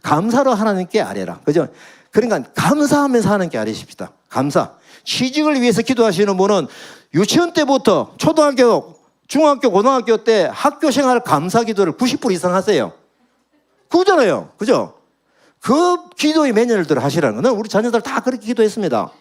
감사로 하나님께 아뢰라. 그죠? 그러니까 감사하면서 하나님께 아뢰십시다. 감사. 취직을 위해서 기도하시는 분은 유치원 때부터 초등학교 중학교, 고등학교 때 학교 생활 감사 기도를 90% 이상 하세요. 그거잖아요. 그죠? 그 기도의 매너를 하시라는 거는 우리 자녀들 다 그렇게 기도했습니다.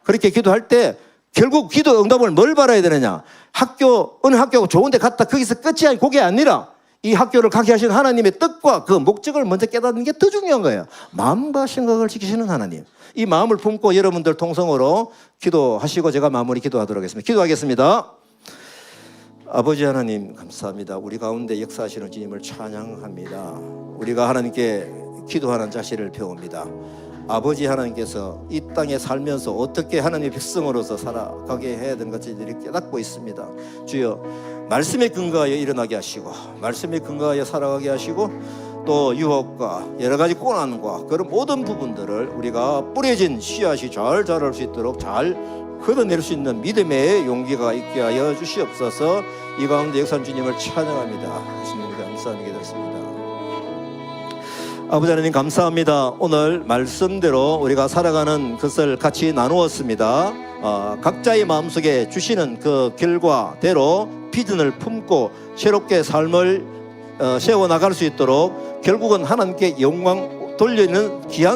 그렇게 기도할 때 결국 기도 응답을 뭘 바라야 되느냐? 학교, 어느 학교가 좋은 데 갔다 거기서 끝이 아니 그게 아니라 이 학교를 가게 하신 하나님의 뜻과 그 목적을 먼저 깨닫는 게 더 중요한 거예요. 마음과 생각을 지키시는 하나님. 이 마음을 품고 여러분들 통성으로 기도하시고 제가 마무리 기도하도록 하겠습니다. 기도하겠습니다. 아버지 하나님 감사합니다. 우리 가운데 역사하시는 주님을 찬양합니다. 우리가 하나님께 기도하는 자세를 배웁니다. 아버지 하나님께서 이 땅에 살면서 어떻게 하나님의 백성으로서 살아가게 해야 되는 것들을 깨닫고 있습니다. 주여 말씀에 근거하여 일어나게 하시고 말씀에 근거하여 살아가게 하시고 또 유혹과 여러 가지 고난과 그런 모든 부분들을 우리가 뿌려진 씨앗이 잘 자랄 수 있도록 잘 걷어낼 수 있는 믿음의 용기가 있게 하여 주시옵소서. 이 가운데 역사하는 주님을 찬양합니다. 주님께 감사하게 되었습니다. 아버지 하나님 감사합니다. 오늘 말씀대로 우리가 살아가는 것을 같이 나누었습니다. 각자의 마음속에 주시는 그 결과대로 비전을 품고 새롭게 삶을 세워나갈 수 있도록 결국은 하나님께 영광 돌리는 귀한